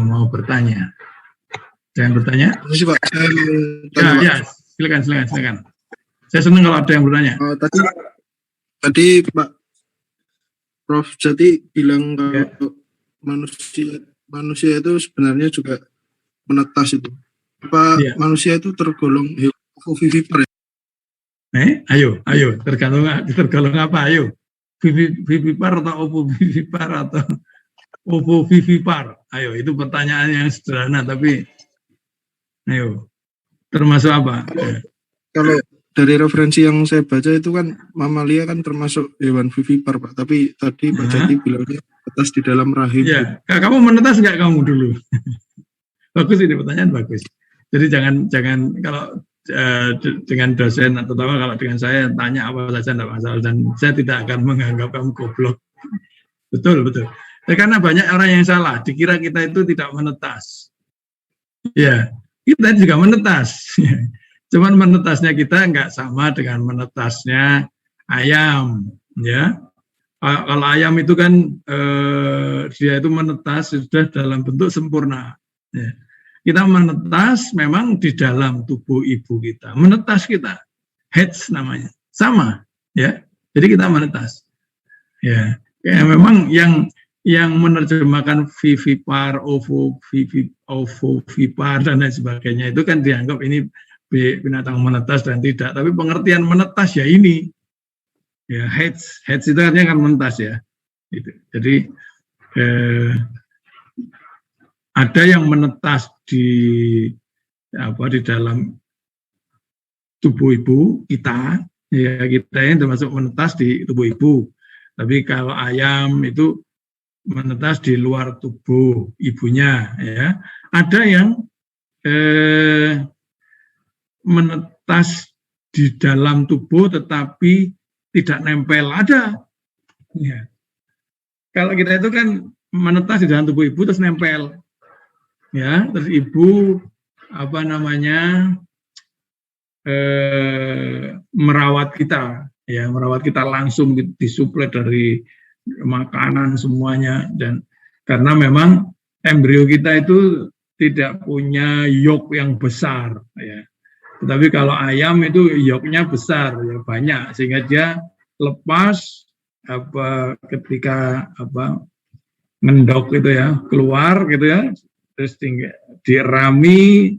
mau bertanya. Ada yang bertanya? Pak. Ya, silakan. Saya senang kalau ada yang bertanya. Tadi Pak Prof. Jati bilang kalau manusia itu sebenarnya juga menetas itu. Apa manusia itu tergolong ovovivipar? Ayo, tergantung apa? Ayo, vivipar atau ovovivipar atau ovovivipar? Ayo, itu pertanyaan yang sederhana tapi, ayo, termasuk apa? Kalau dari referensi yang saya baca itu kan mamalia kan termasuk hewan vivipar Pak. Tapi tadi Pak Jati bilangnya menetas di dalam rahim. Ya, kamu menetas nggak kamu dulu? Bagus ini pertanyaan bagus. Jadi jangan kalau dengan dosen atau kalau dengan saya tanya apa saja tidak masalah dan saya tidak akan menganggap kamu goblok. Betul. Karena banyak orang yang salah, dikira kita itu tidak menetas. Ya, kita juga menetas. Cuman menetasnya kita nggak sama dengan menetasnya ayam, ya. Kalau ayam itu kan dia itu menetas sudah dalam bentuk sempurna. Ya. Kita menetas memang di dalam tubuh ibu kita, menetas kita, heads namanya, sama, ya. Jadi kita menetas, ya memang yang menerjemahkan vivipar, ovovivipar dan lain sebagainya itu kan dianggap ini binatang menetas dan tidak, tapi pengertian menetas ya ini, ya heads itu artinya kan menetas ya. Gitu. Jadi ada yang menetas di dalam tubuh ibu kita, ya kita yang termasuk menetas di tubuh ibu. Tapi kalau ayam itu menetas di luar tubuh ibunya, ya. Ada yang menetas di dalam tubuh tetapi tidak nempel, ada. Ya. Kalau kita itu kan menetas di dalam tubuh ibu terus nempel. Ya, terus ibu apa namanya merawat kita langsung disuplai dari makanan semuanya, dan karena memang embrio kita itu tidak punya yolk yang besar ya. Tetapi kalau ayam itu yolknya besar ya, banyak, sehingga dia lepas ketika ngendok gitu ya, keluar gitu ya, terus dirami,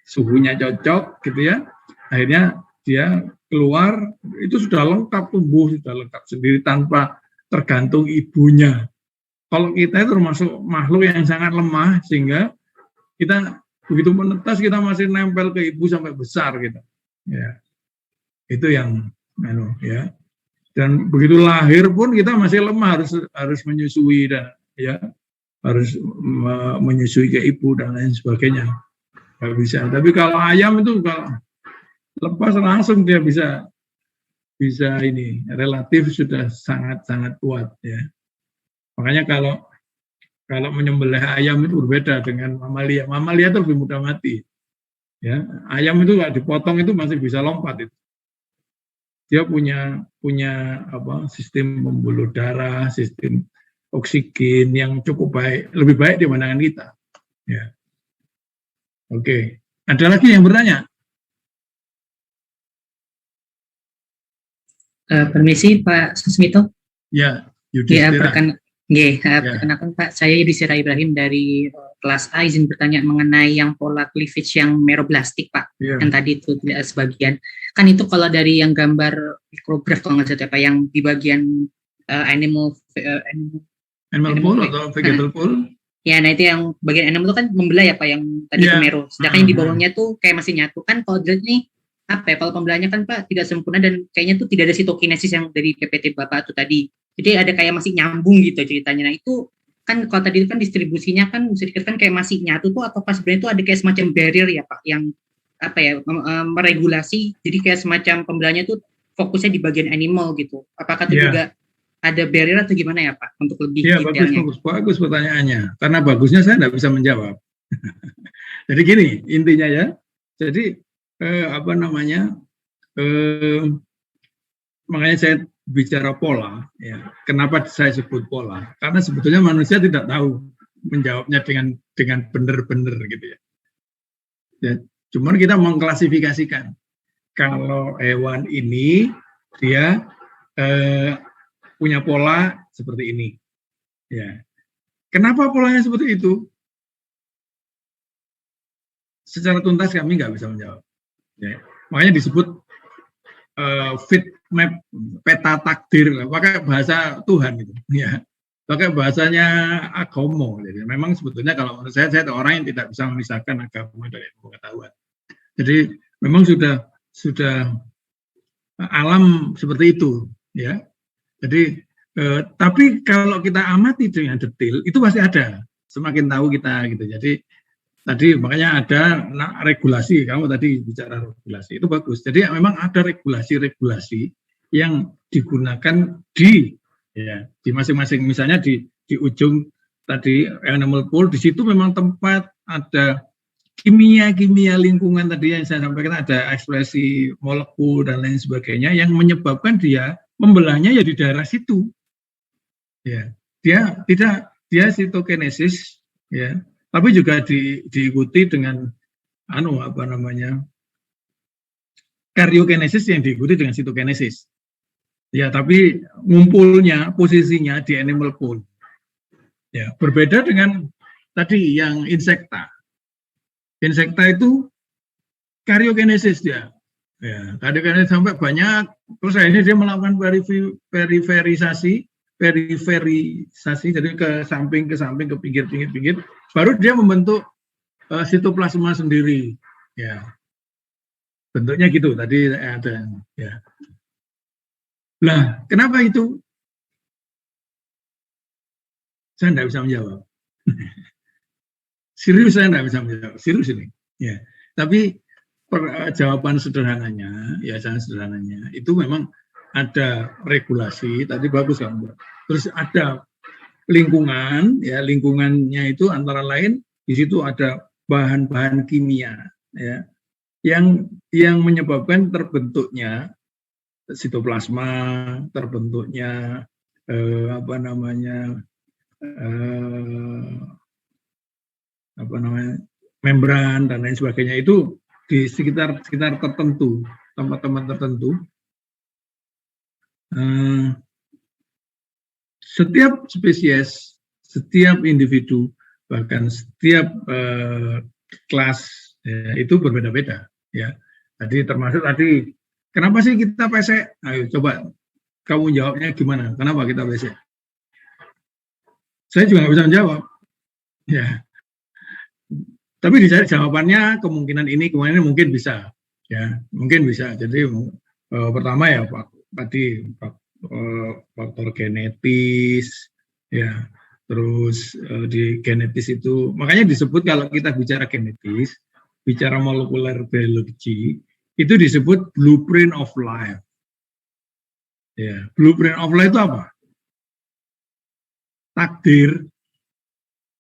suhunya cocok gitu ya, akhirnya dia keluar itu sudah lengkap, tumbuh sudah lengkap sendiri tanpa tergantung ibunya. Kalau kita itu termasuk makhluk yang sangat lemah, sehingga kita begitu menetas kita masih nempel ke ibu sampai besar gitu. Ya. Itu yang ya. Dan begitu lahir pun kita masih lemah, harus menyusui dan ya harus menyusui ke ibu dan lain sebagainya. Nggak bisa. Tapi kalau ayam itu kalau lepas langsung dia bisa ini relatif sudah sangat kuat ya. Makanya kalau menyembelih ayam itu berbeda dengan mamalia. Mamalia itu lebih mudah mati. Ya, ayam itu kalau dipotong itu masih bisa lompat itu. Dia punya sistem pembuluh darah, sistem oksigen yang cukup baik, lebih baik dibandingkan kita. Ya. Oke, ada lagi yang bertanya? Permisi Pak Susmito. Ya, Yudhistira. Perkenalkan Pak, saya Yudhistira Ibrahim dari kelas A, izin bertanya mengenai yang pola cleavage yang meroblastik Pak, yang tadi itu tidak sebagian. Kan itu kalau dari yang gambar micrograph kalau nggak salah Pak, yang di bagian animal pool atau vegetal pool? Ya, nah itu yang bagian animal itu kan membelah ya Pak, yang tadi itu mero. Sedangkan yang di bawahnya tuh kayak masih nyatu kan. Kalau dilihat nih kalau pembelahannya kan Pak tidak sempurna dan kayaknya tuh tidak ada sitokinesis yang dari PPT Bapak tuh tadi. Jadi ada kayak masih nyambung gitu ceritanya. Nah itu kan kalau tadi kan distribusinya kan bisa dikatakan kayak masih nyatu tuh, atau pas sebenarnya itu ada kayak semacam barrier ya Pak, yang meregulasi. Jadi kayak semacam pembelahannya tuh fokusnya di bagian animal gitu. Apakah itu juga ada barrier atau gimana ya Pak untuk lebih detailnya? Bagus pertanyaannya. Karena bagusnya saya tidak bisa menjawab. Jadi gini intinya ya. Jadi makanya saya bicara pola ya. Kenapa saya sebut pola? Karena sebetulnya manusia tidak tahu menjawabnya dengan benar-benar gitu ya. Ya, cuman kita mengklasifikasikan kalau hewan ini dia punya pola seperti ini. Ya. Kenapa polanya seperti itu? Secara tuntas kami nggak bisa menjawab. Ya. Makanya disebut fit map, peta takdir, pakai bahasa Tuhan gitu. Ya. Pakai bahasanya agama. Jadi memang sebetulnya kalau menurut saya orang yang tidak bisa memisahkan agama dari pengetahuan. Jadi memang sudah alam seperti itu, ya. Jadi tapi kalau kita amati dengan detail itu pasti ada. Semakin tahu kita gitu. Jadi tadi makanya ada regulasi, kamu tadi bicara regulasi, itu bagus. Jadi memang ada regulasi-regulasi yang digunakan di masing-masing, misalnya di ujung tadi animal pool, di situ memang tempat ada kimia lingkungan tadi yang saya sampaikan, ada ekspresi molekul dan lain sebagainya yang menyebabkan dia membelahnya ya di daerah situ. Ya, dia sitokinesis ya. Tapi juga diikuti dengan karyokinesis yang diikuti dengan sitokinesis. Ya, tapi ngumpulnya posisinya di animal pool. Ya, berbeda dengan tadi yang insekta. Insekta itu karyokinesis dia. Ya, karyokinesis sampai banyak. Terus akhirnya dia melakukan periferisasi, jadi ke samping, ke pinggir, baru dia membentuk sitoplasma sendiri. Ya, bentuknya gitu tadi ada. Ya. Nah, kenapa itu? Saya tidak bisa menjawab. Serius saya tidak bisa menjawab. Serius ini. Ya, tapi jawaban sederhananya, ya sangat sederhananya, itu memang ada regulasi. Tadi bagus kamu. Terus ada lingkungan, ya lingkungannya itu antara lain di situ ada bahan-bahan kimia ya yang menyebabkan terbentuknya sitoplasma, terbentuknya membran dan lain sebagainya itu di sekitar tertentu, tempat-tempat tertentu. Setiap spesies, setiap individu, bahkan setiap kelas ya, itu berbeda-beda. Ya, tadi termasuk kenapa sih kita pesek? Ayo coba kamu jawabnya gimana? Kenapa kita pesek? Saya juga nggak bisa menjawab. Ya, tapi dicari jawabannya kemungkinan ini mungkin bisa. Ya, mungkin bisa. Jadi pertama ya Pak, tadi faktor genetis, ya. Terus di genetis itu, makanya disebut kalau kita bicara genetis, bicara molekuler biologi, itu disebut blueprint of life. Ya, blueprint of life itu apa? Takdir.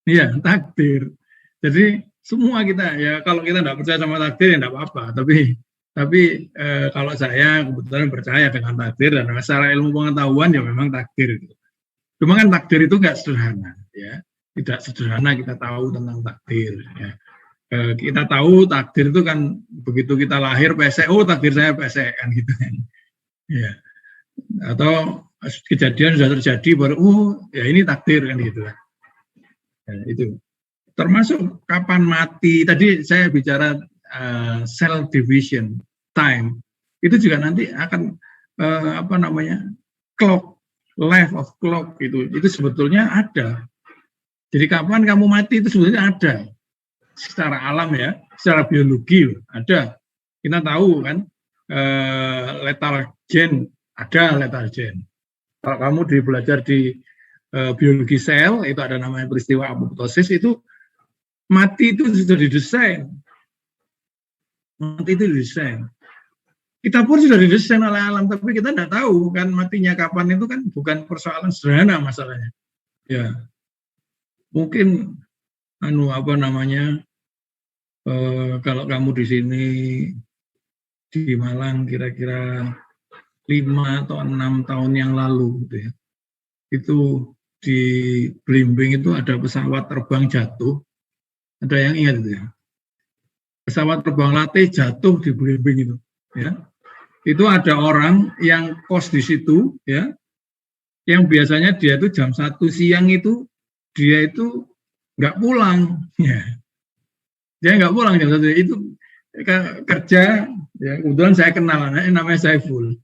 Iya, takdir. Jadi semua kita ya kalau kita tidak percaya sama takdir ya tidak apa-apa. Tapi kalau saya kebetulan percaya dengan takdir dan secara ilmu pengetahuan ya memang takdir itu. Cuma kan takdir itu nggak sederhana, ya. Tidak sederhana kita tahu tentang takdir. Ya. Kita tahu takdir itu kan begitu kita lahir pesek, oh takdir saya pesek kan gitu kan. Ya. Atau kejadian sudah terjadi baru, oh ya ini takdir kan gitu kan. Ya, itu. Termasuk kapan mati. Tadi saya bicara cell division time. Itu juga nanti akan clock, life of clock itu sebetulnya ada. Jadi kapan kamu mati itu sebetulnya ada. Secara alam ya, secara biologi ada. Kita tahu kan lethal gen, ada lethal gen. Kalau kamu belajar di biologi sel itu ada namanya peristiwa apoptosis, itu mati itu sudah didesain. Mati itu didesain. Kita pun sudah didesain oleh alam, tapi kita tidak tahu kan matinya kapan, itu kan bukan persoalan sederhana masalahnya. Ya, mungkin kalau kamu di sini di Malang kira-kira 5 atau 6 tahun yang lalu, gitu ya, itu di Blimbing itu ada pesawat terbang jatuh. Ada yang ingat itu ya? Pesawat terbang latih jatuh di Blimbing itu, ya. Itu ada orang yang kos di situ, ya, yang biasanya dia itu jam 1 siang itu dia itu nggak pulang, ya. Dia nggak pulang jam 1 itu kerja, ya. Kebetulan saya kenal namanya Saiful,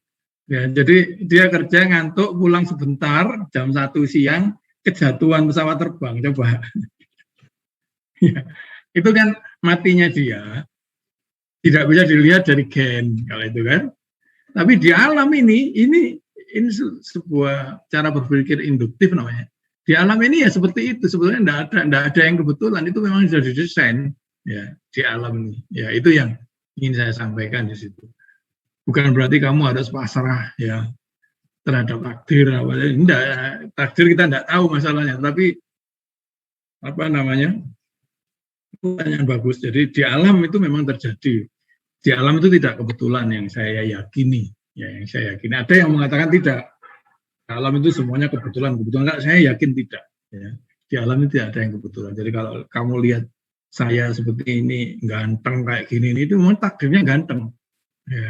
ya. Jadi dia kerja ngantuk pulang sebentar jam 1 siang kejatuhan pesawat terbang, coba. Ya, itu kan matinya dia tidak bisa dilihat dari gen kalau itu kan. Tapi di alam ini sebuah cara berpikir induktif namanya. Di alam ini ya seperti itu, sebetulnya tidak ada yang kebetulan, itu memang sudah didesain ya di alam ini. Ya itu yang ingin saya sampaikan di situ. Bukan berarti kamu harus pasrah ya terhadap takdir apa. Tidak, takdir kita tidak tahu masalahnya, tapi pertanyaan bagus. Jadi di alam itu memang terjadi. Di alam itu tidak kebetulan yang saya yakini. Ya, yang saya yakini. Ada yang mengatakan tidak. Di alam itu semuanya kebetulan. Kebetulan saya yakin tidak. Ya. Di alam itu tidak ada yang kebetulan. Jadi kalau kamu lihat saya seperti ini, ganteng kayak gini, itu memang takdirnya ganteng. Ya.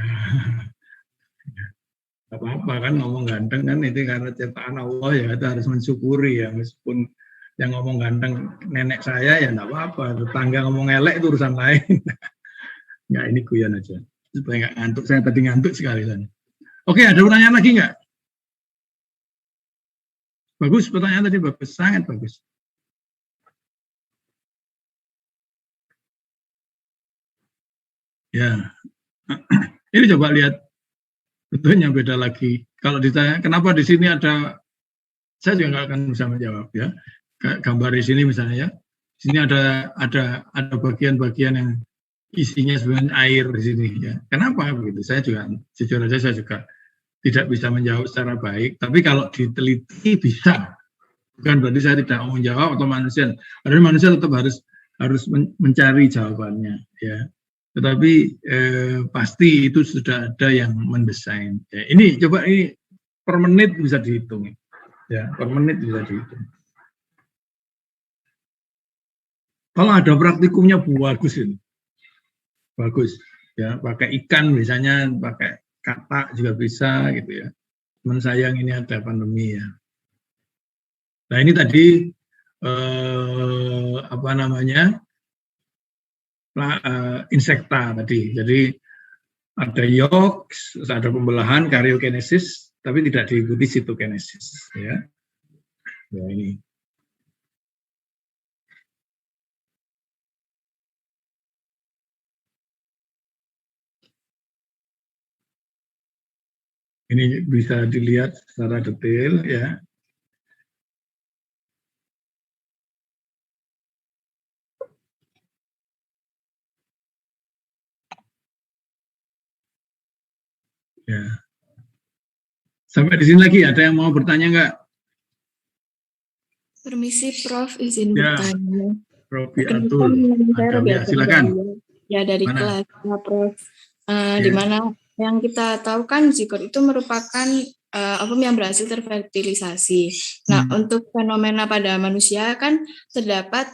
Apa-apa kan ngomong ganteng kan itu karena ciptaan Allah ya, kita harus mensyukuri ya, meskipun yang ngomong ganteng nenek saya ya enggak apa-apa, tetangga ngomong elek itu urusan lain. Enggak, ini guyon aja supaya enggak ngantuk. Saya tadi ngantuk sekali tadi. Oke, ada pertanyaan lagi enggak? Bagus, pertanyaan tadi bagus, sangat bagus. Ya, ini coba lihat, betulnya beda lagi. Kalau ditanya kenapa di sini ada, saya juga nggak akan bisa menjawab ya. Gambar di sini misalnya ya, di sini ada bagian-bagian yang isinya sebenarnya air di sini ya. Kenapa begitu? Saya juga jujur aja saya juga tidak bisa menjawab secara baik. Tapi kalau diteliti bisa. Bukan berarti saya tidak mau menjawab atau manusia. Karena manusia tetap harus harus mencari jawabannya, ya. Tetapi pasti itu sudah ada yang mendesain. Ya, ini coba ini per menit bisa dihitung, ya, per menit bisa dihitung. Kalau ada praktikumnya bagus ini, bagus, ya, pakai ikan misalnya, pakai kata juga bisa, gitu ya. Cuman sayang ini ada pandemi ya. Nah ini tadi apa namanya? Insekta tadi. Jadi ada yoks, ada pembelahan, karyokinesis, tapi tidak diikuti sitokinesis. Ya, ya ini. Ini bisa dilihat secara detail ya. Ya. Sampai di sini lagi ada yang mau bertanya enggak? Permisi Prof, izin Ya, bertanya. Robi Atul. Ya, silakan. Ya dari Mana? kelas Prof. Ya. Di mana yang kita tahu kan zigot itu merupakan ovum yang berhasil terfertilisasi. Nah, untuk fenomena pada manusia kan terdapat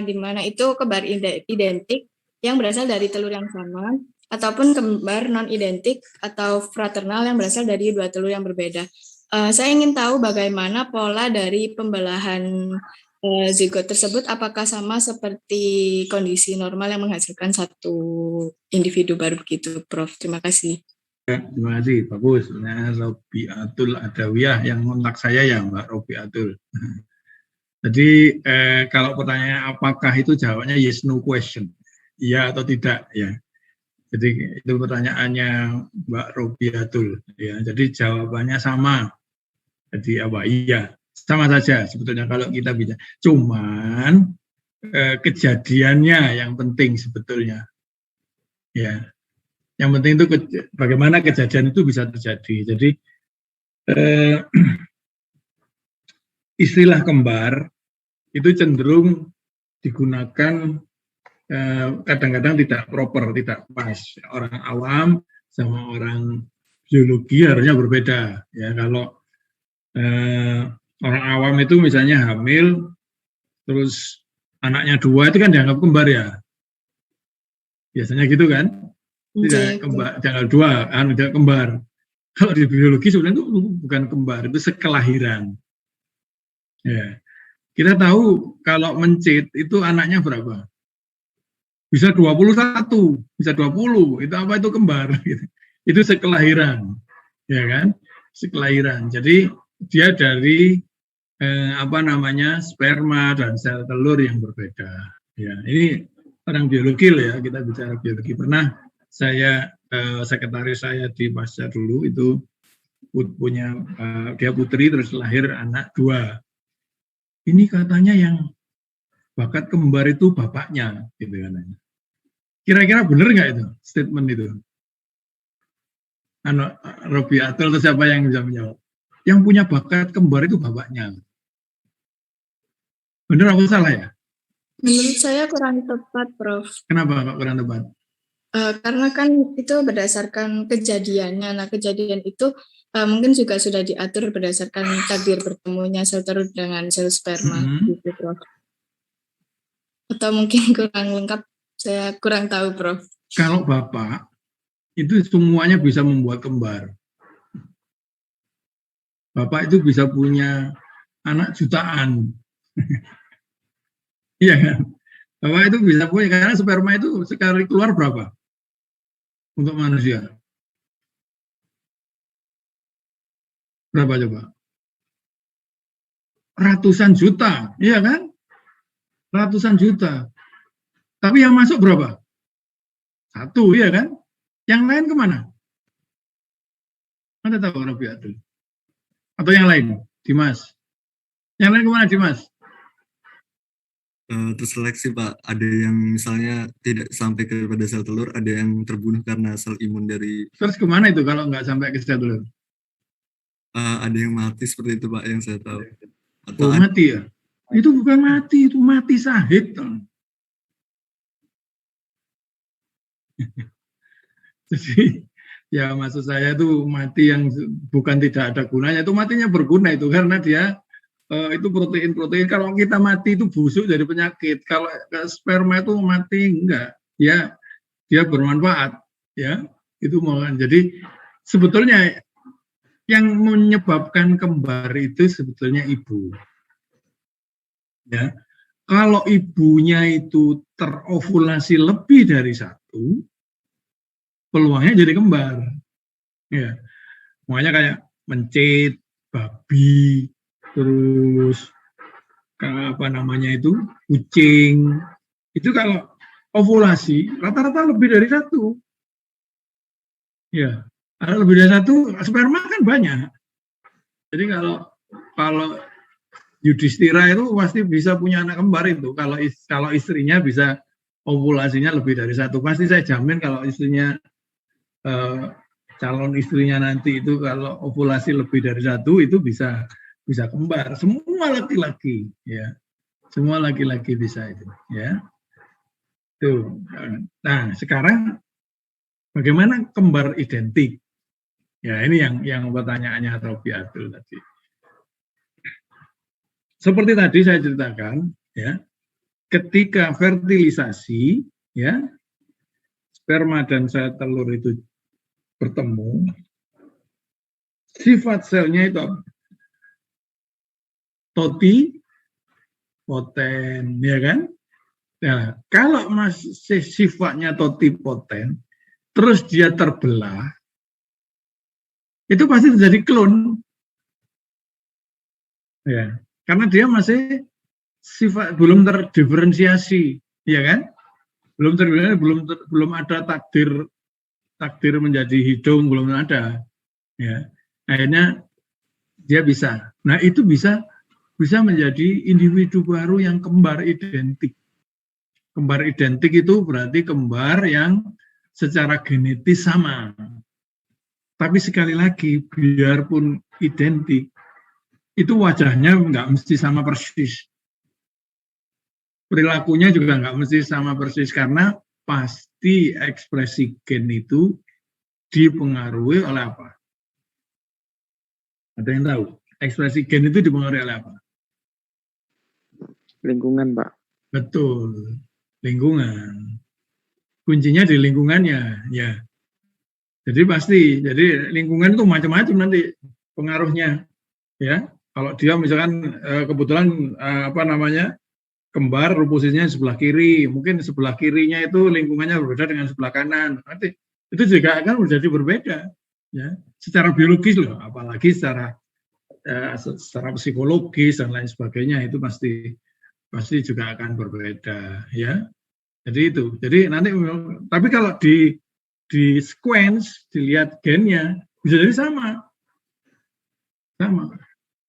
di mana itu kembar identik yang berasal dari telur yang sama, ataupun kembar non-identik atau fraternal yang berasal dari dua telur yang berbeda. Saya ingin tahu bagaimana pola dari pembelahan zigot tersebut, apakah sama seperti kondisi normal yang menghasilkan satu individu baru begitu, Prof. Terima kasih. Ya, terima kasih, bagus. Nah, Robi Atul Adawiyah yang kontak saya ya, Mbak Robi Atul. Jadi kalau pertanyaannya apakah itu jawabannya yes no question, iya atau tidak ya. Jadi itu pertanyaannya Mbak Robi Atul ya. Jadi jawabannya sama. Jadi apa? Iya, sama saja sebetulnya kalau kita bisa. Cuman kejadiannya yang penting sebetulnya. Ya. Yang penting itu bagaimana kejadian itu bisa terjadi. Jadi istilah kembar itu cenderung digunakan kadang-kadang tidak proper, tidak pas. Orang awam sama orang biologi harusnya berbeda. Ya, kalau orang awam itu misalnya hamil, terus anaknya 2 itu kan dianggap kembar ya. Biasanya gitu kan? Tidak kembar, tanggal 2, tidak kembar. Kalau di biologi sebenarnya itu bukan kembar, itu sekelahiran. Ya. Kita tahu kalau mencit itu anaknya berapa? Bisa 21, bisa 20, itu apa itu kembar? Itu sekelahiran, ya kan? Sekelahiran. Jadi dia dari apa namanya sperma dan sel telur yang berbeda. Ya, ini orang biologi loh ya, kita bicara biologi. Pernah saya sekretaris saya di Pasca dulu itu punya dia putri terus lahir anak 2. Ini katanya yang bakat kembar itu bapaknya, gitu katanya. Kira-kira benar nggak itu statement itu? Robi Atul atau siapa yang bisa menjawab? Yang punya bakat kembar itu bapaknya. Benar apa salah ya? Menurut saya kurang tepat, Prof. Kenapa Pak kurang tepat? Karena kan itu berdasarkan kejadiannya. Nah, kejadian itu mungkin juga sudah diatur berdasarkan takdir bertemunya sel telur dengan sel sperma, gitu, Prof. Atau mungkin kurang lengkap, saya kurang tahu, Prof. Kalau Bapak, itu semuanya bisa membuat kembar. Bapak itu bisa punya anak jutaan. Iya kan? Bapak itu bisa punya, karena sperma itu sekali keluar berapa? Untuk manusia. Berapa coba? Ratusan juta, iya kan? Ratusan juta. Tapi yang masuk berapa? 1, iya kan? Yang lain kemana? Anda tahu Robi Atul? Atau yang lain? Dimas? Yang lain kemana Dimas? Terseleksi Pak, ada yang misalnya tidak sampai kepada sel telur, ada yang terbunuh karena sel imun dari. Terus kemana itu kalau nggak sampai ke sel telur? Ada yang mati seperti itu Pak, yang saya tahu. Atau mati ya? Itu bukan mati, itu mati sahid. Jadi ya maksud saya itu mati yang bukan tidak ada gunanya, itu matinya berguna itu karena dia itu protein-protein. Kalau kita mati itu busuk dari penyakit. Kalau sperma itu mati enggak, ya dia bermanfaat, ya itu mohon. Jadi sebetulnya yang menyebabkan kembar itu sebetulnya ibu. Ya, kalau ibunya itu terovulasi lebih dari satu, peluangnya jadi kembar. Ya, makanya kayak mencit, babi, terus apa namanya itu kucing. Itu kalau ovulasi rata-rata lebih dari satu. Ya, kalau lebih dari satu sperma kan banyak. Jadi kalau Yudhistira itu pasti bisa punya anak kembar itu. Kalau istrinya bisa ovulasinya lebih dari satu, pasti saya jamin kalau istrinya calon istrinya nanti itu kalau ovulasi lebih dari satu itu bisa kembar. Semua laki-laki, ya, semua laki-laki bisa itu, ya. Tuh. Nah sekarang bagaimana kembar identik? Ya ini yang pertanyaannya Robi Abdul tadi. Seperti tadi saya ceritakan, ya, ketika fertilisasi, ya, sperma dan sel telur itu bertemu, sifat selnya itu totipoten, ya kan? Nah, kalau masih sifatnya totipoten, terus dia terbelah, itu pasti terjadi klon, ya. Karena dia masih sifat belum terdiferensiasi, ya kan? Belum ada takdir menjadi hidung, belum ada, ya. Akhirnya dia bisa. Nah itu bisa menjadi individu baru yang kembar identik. Kembar identik itu berarti kembar yang secara genetis sama. Tapi sekali lagi, biarpun identik, itu wajahnya nggak mesti sama persis. Perilakunya juga nggak mesti sama persis, karena pasti ekspresi gen itu dipengaruhi oleh apa? Ada yang tahu? Ekspresi gen itu dipengaruhi oleh apa? Lingkungan, Pak. Betul, lingkungan. Kuncinya di lingkungannya, ya. Jadi lingkungan itu macam-macam nanti pengaruhnya, ya. Kalau dia misalkan kebetulan kembar posisinya sebelah kiri, mungkin sebelah kirinya itu lingkungannya berbeda dengan sebelah kanan. Nanti itu juga akan menjadi berbeda, ya. Secara biologis loh, apalagi secara psikologis dan lain sebagainya itu pasti juga akan berbeda, ya. Jadi itu. Jadi nanti tapi kalau di sequence dilihat gennya bisa jadi sama.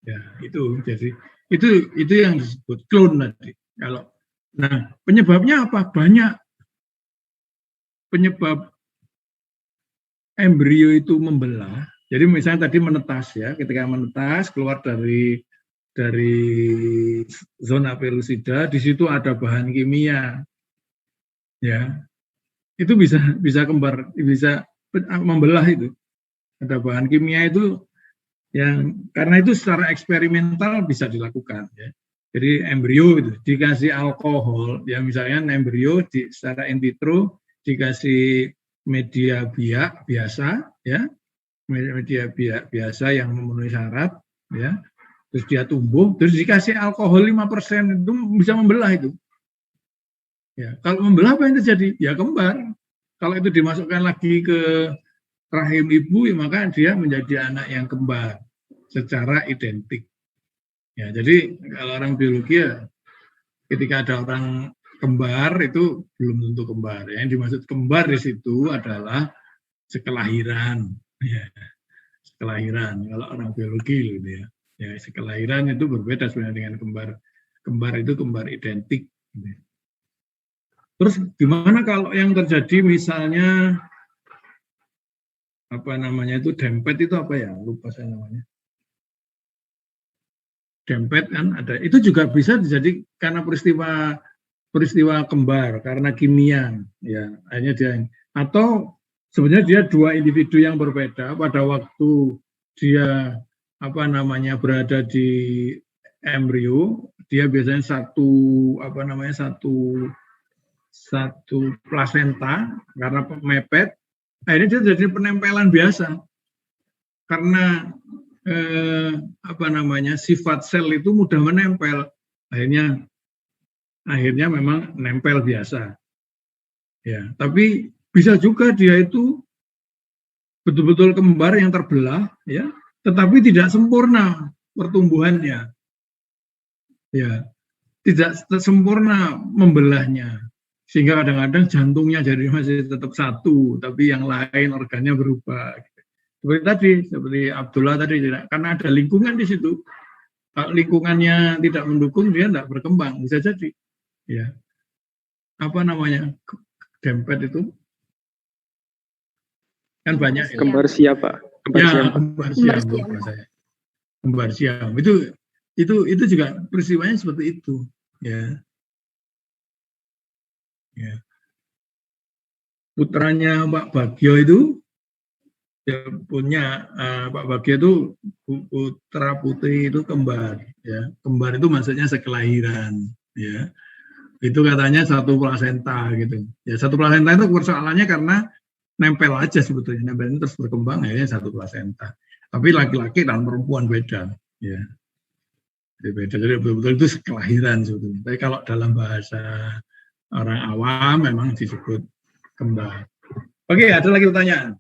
Ya, itu jadi itu yang disebut klon tadi. Nah, penyebabnya apa? Banyak penyebab embrio itu membelah. Jadi misalnya tadi menetas, ya, ketika menetas keluar dari zona pellucida, di situ ada bahan kimia, ya, itu bisa kembar, bisa membelah itu. Ada bahan kimia itu yang karena itu secara eksperimental bisa dilakukan, ya. Jadi embrio itu dikasih alkohol, ya, misalnya embrio secara in vitro dikasih media biak biasa, ya, media biak biasa yang memenuhi syarat, ya, terus dia tumbuh, terus dikasih alkohol 5% itu bisa membelah itu. Ya, kalau membelah apa yang terjadi? Ya kembar. Kalau itu dimasukkan lagi ke rahim ibu, ya, maka dia menjadi anak yang kembar secara identik. Ya, jadi kalau orang biologi, ya, ketika ada orang kembar itu belum tentu kembar. Yang dimaksud kembar di situ adalah sekelahiran. Ya, sekelahiran. Kalau orang biologi, gitu, ya. Ya, sekelahiran itu berbeda sebenarnya dengan kembar. Kembar itu kembar identik. Gitu. Terus gimana kalau yang terjadi misalnya dempet itu apa ya? Lupa saya namanya. Dempet kan ada. Itu juga bisa terjadi karena peristiwa kembar, karena kimia, ya. Akhirnya dia Atau sebenarnya dia dua individu yang berbeda pada waktu dia berada di embrio, dia biasanya satu plasenta karena mepet, akhirnya dia jadi penempelan biasa karena sifat sel itu mudah menempel, akhirnya memang nempel biasa. Ya, tapi bisa juga dia itu betul-betul kembar yang terbelah, ya, tetapi tidak sempurna pertumbuhannya, ya, tidak sempurna membelahnya, sehingga kadang-kadang jantungnya jadi masih tetap satu, tapi yang lain organnya berubah. Seperti Abdullah tadi, tidak, karena ada lingkungan di situ. Kalau lingkungannya tidak mendukung, dia tidak berkembang, bisa jadi, ya. Dempet itu kan banyak ya. Kembar siapa? Kembar siam. Itu juga peristiwanya seperti itu, ya. Ya. Putranya Pak Bagio itu ya, punya Pak Bagio itu putra putri itu kembar, ya. Kembar itu maksudnya sekelahiran, ya. Itu katanya satu plasenta gitu. Ya, satu plasenta itu persoalannya karena nempel aja sebetulnya, nempel terus berkembang akhirnya satu plasenta. Tapi laki-laki dan perempuan beda, ya. Beda. Jadi betul-betul itu sekelahiran sebetulnya. Tapi kalau dalam bahasa orang awam memang disebut kembar. Oke, ada lagi pertanyaan?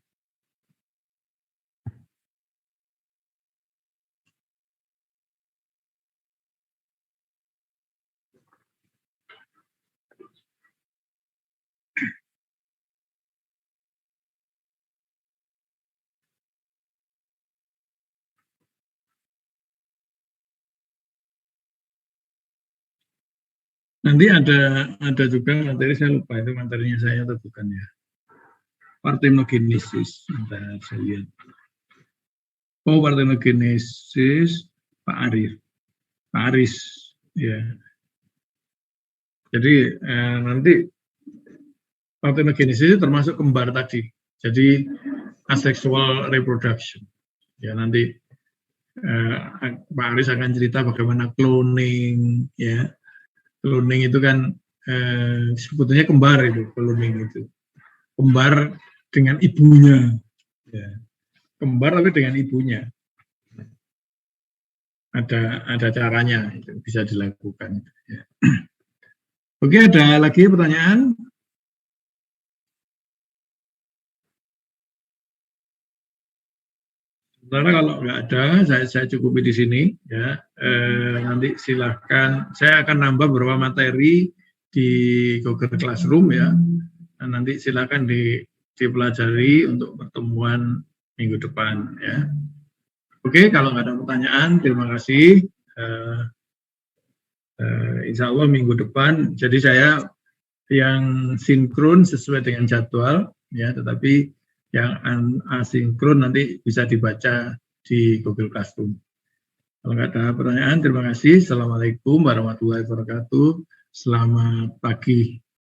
Nanti ada juga materi, saya lupa itu materinya saya atau bukan ya. Partenogenesis, bentar saya lihat. Oh, partenogenesis Pak Aris, ya. Jadi nanti partenogenesis itu termasuk kembar tadi. Jadi asexual reproduction. Ya, nanti Pak Aris akan cerita bagaimana cloning, ya. Cloning itu kan sebetulnya kembar itu, cloning itu. Kembar dengan ibunya. Ya. Kembar tapi dengan ibunya. Ada caranya, itu bisa dilakukan. Ya. Oke, ada lagi pertanyaan? Sementara kalau nggak ada, saya cukupi di sini. Ya, nanti silahkan. Saya akan nambah beberapa materi di Google Classroom ya. Nanti silahkan dipelajari untuk pertemuan minggu depan ya. Oke, kalau nggak ada pertanyaan, terima kasih. Insya Allah minggu depan. Jadi saya yang sinkron sesuai dengan jadwal ya, tetapi yang asinkron nanti bisa dibaca di Google Classroom. Kalau nggak ada pertanyaan, terima kasih. Assalamualaikum warahmatullahi wabarakatuh. Selamat pagi.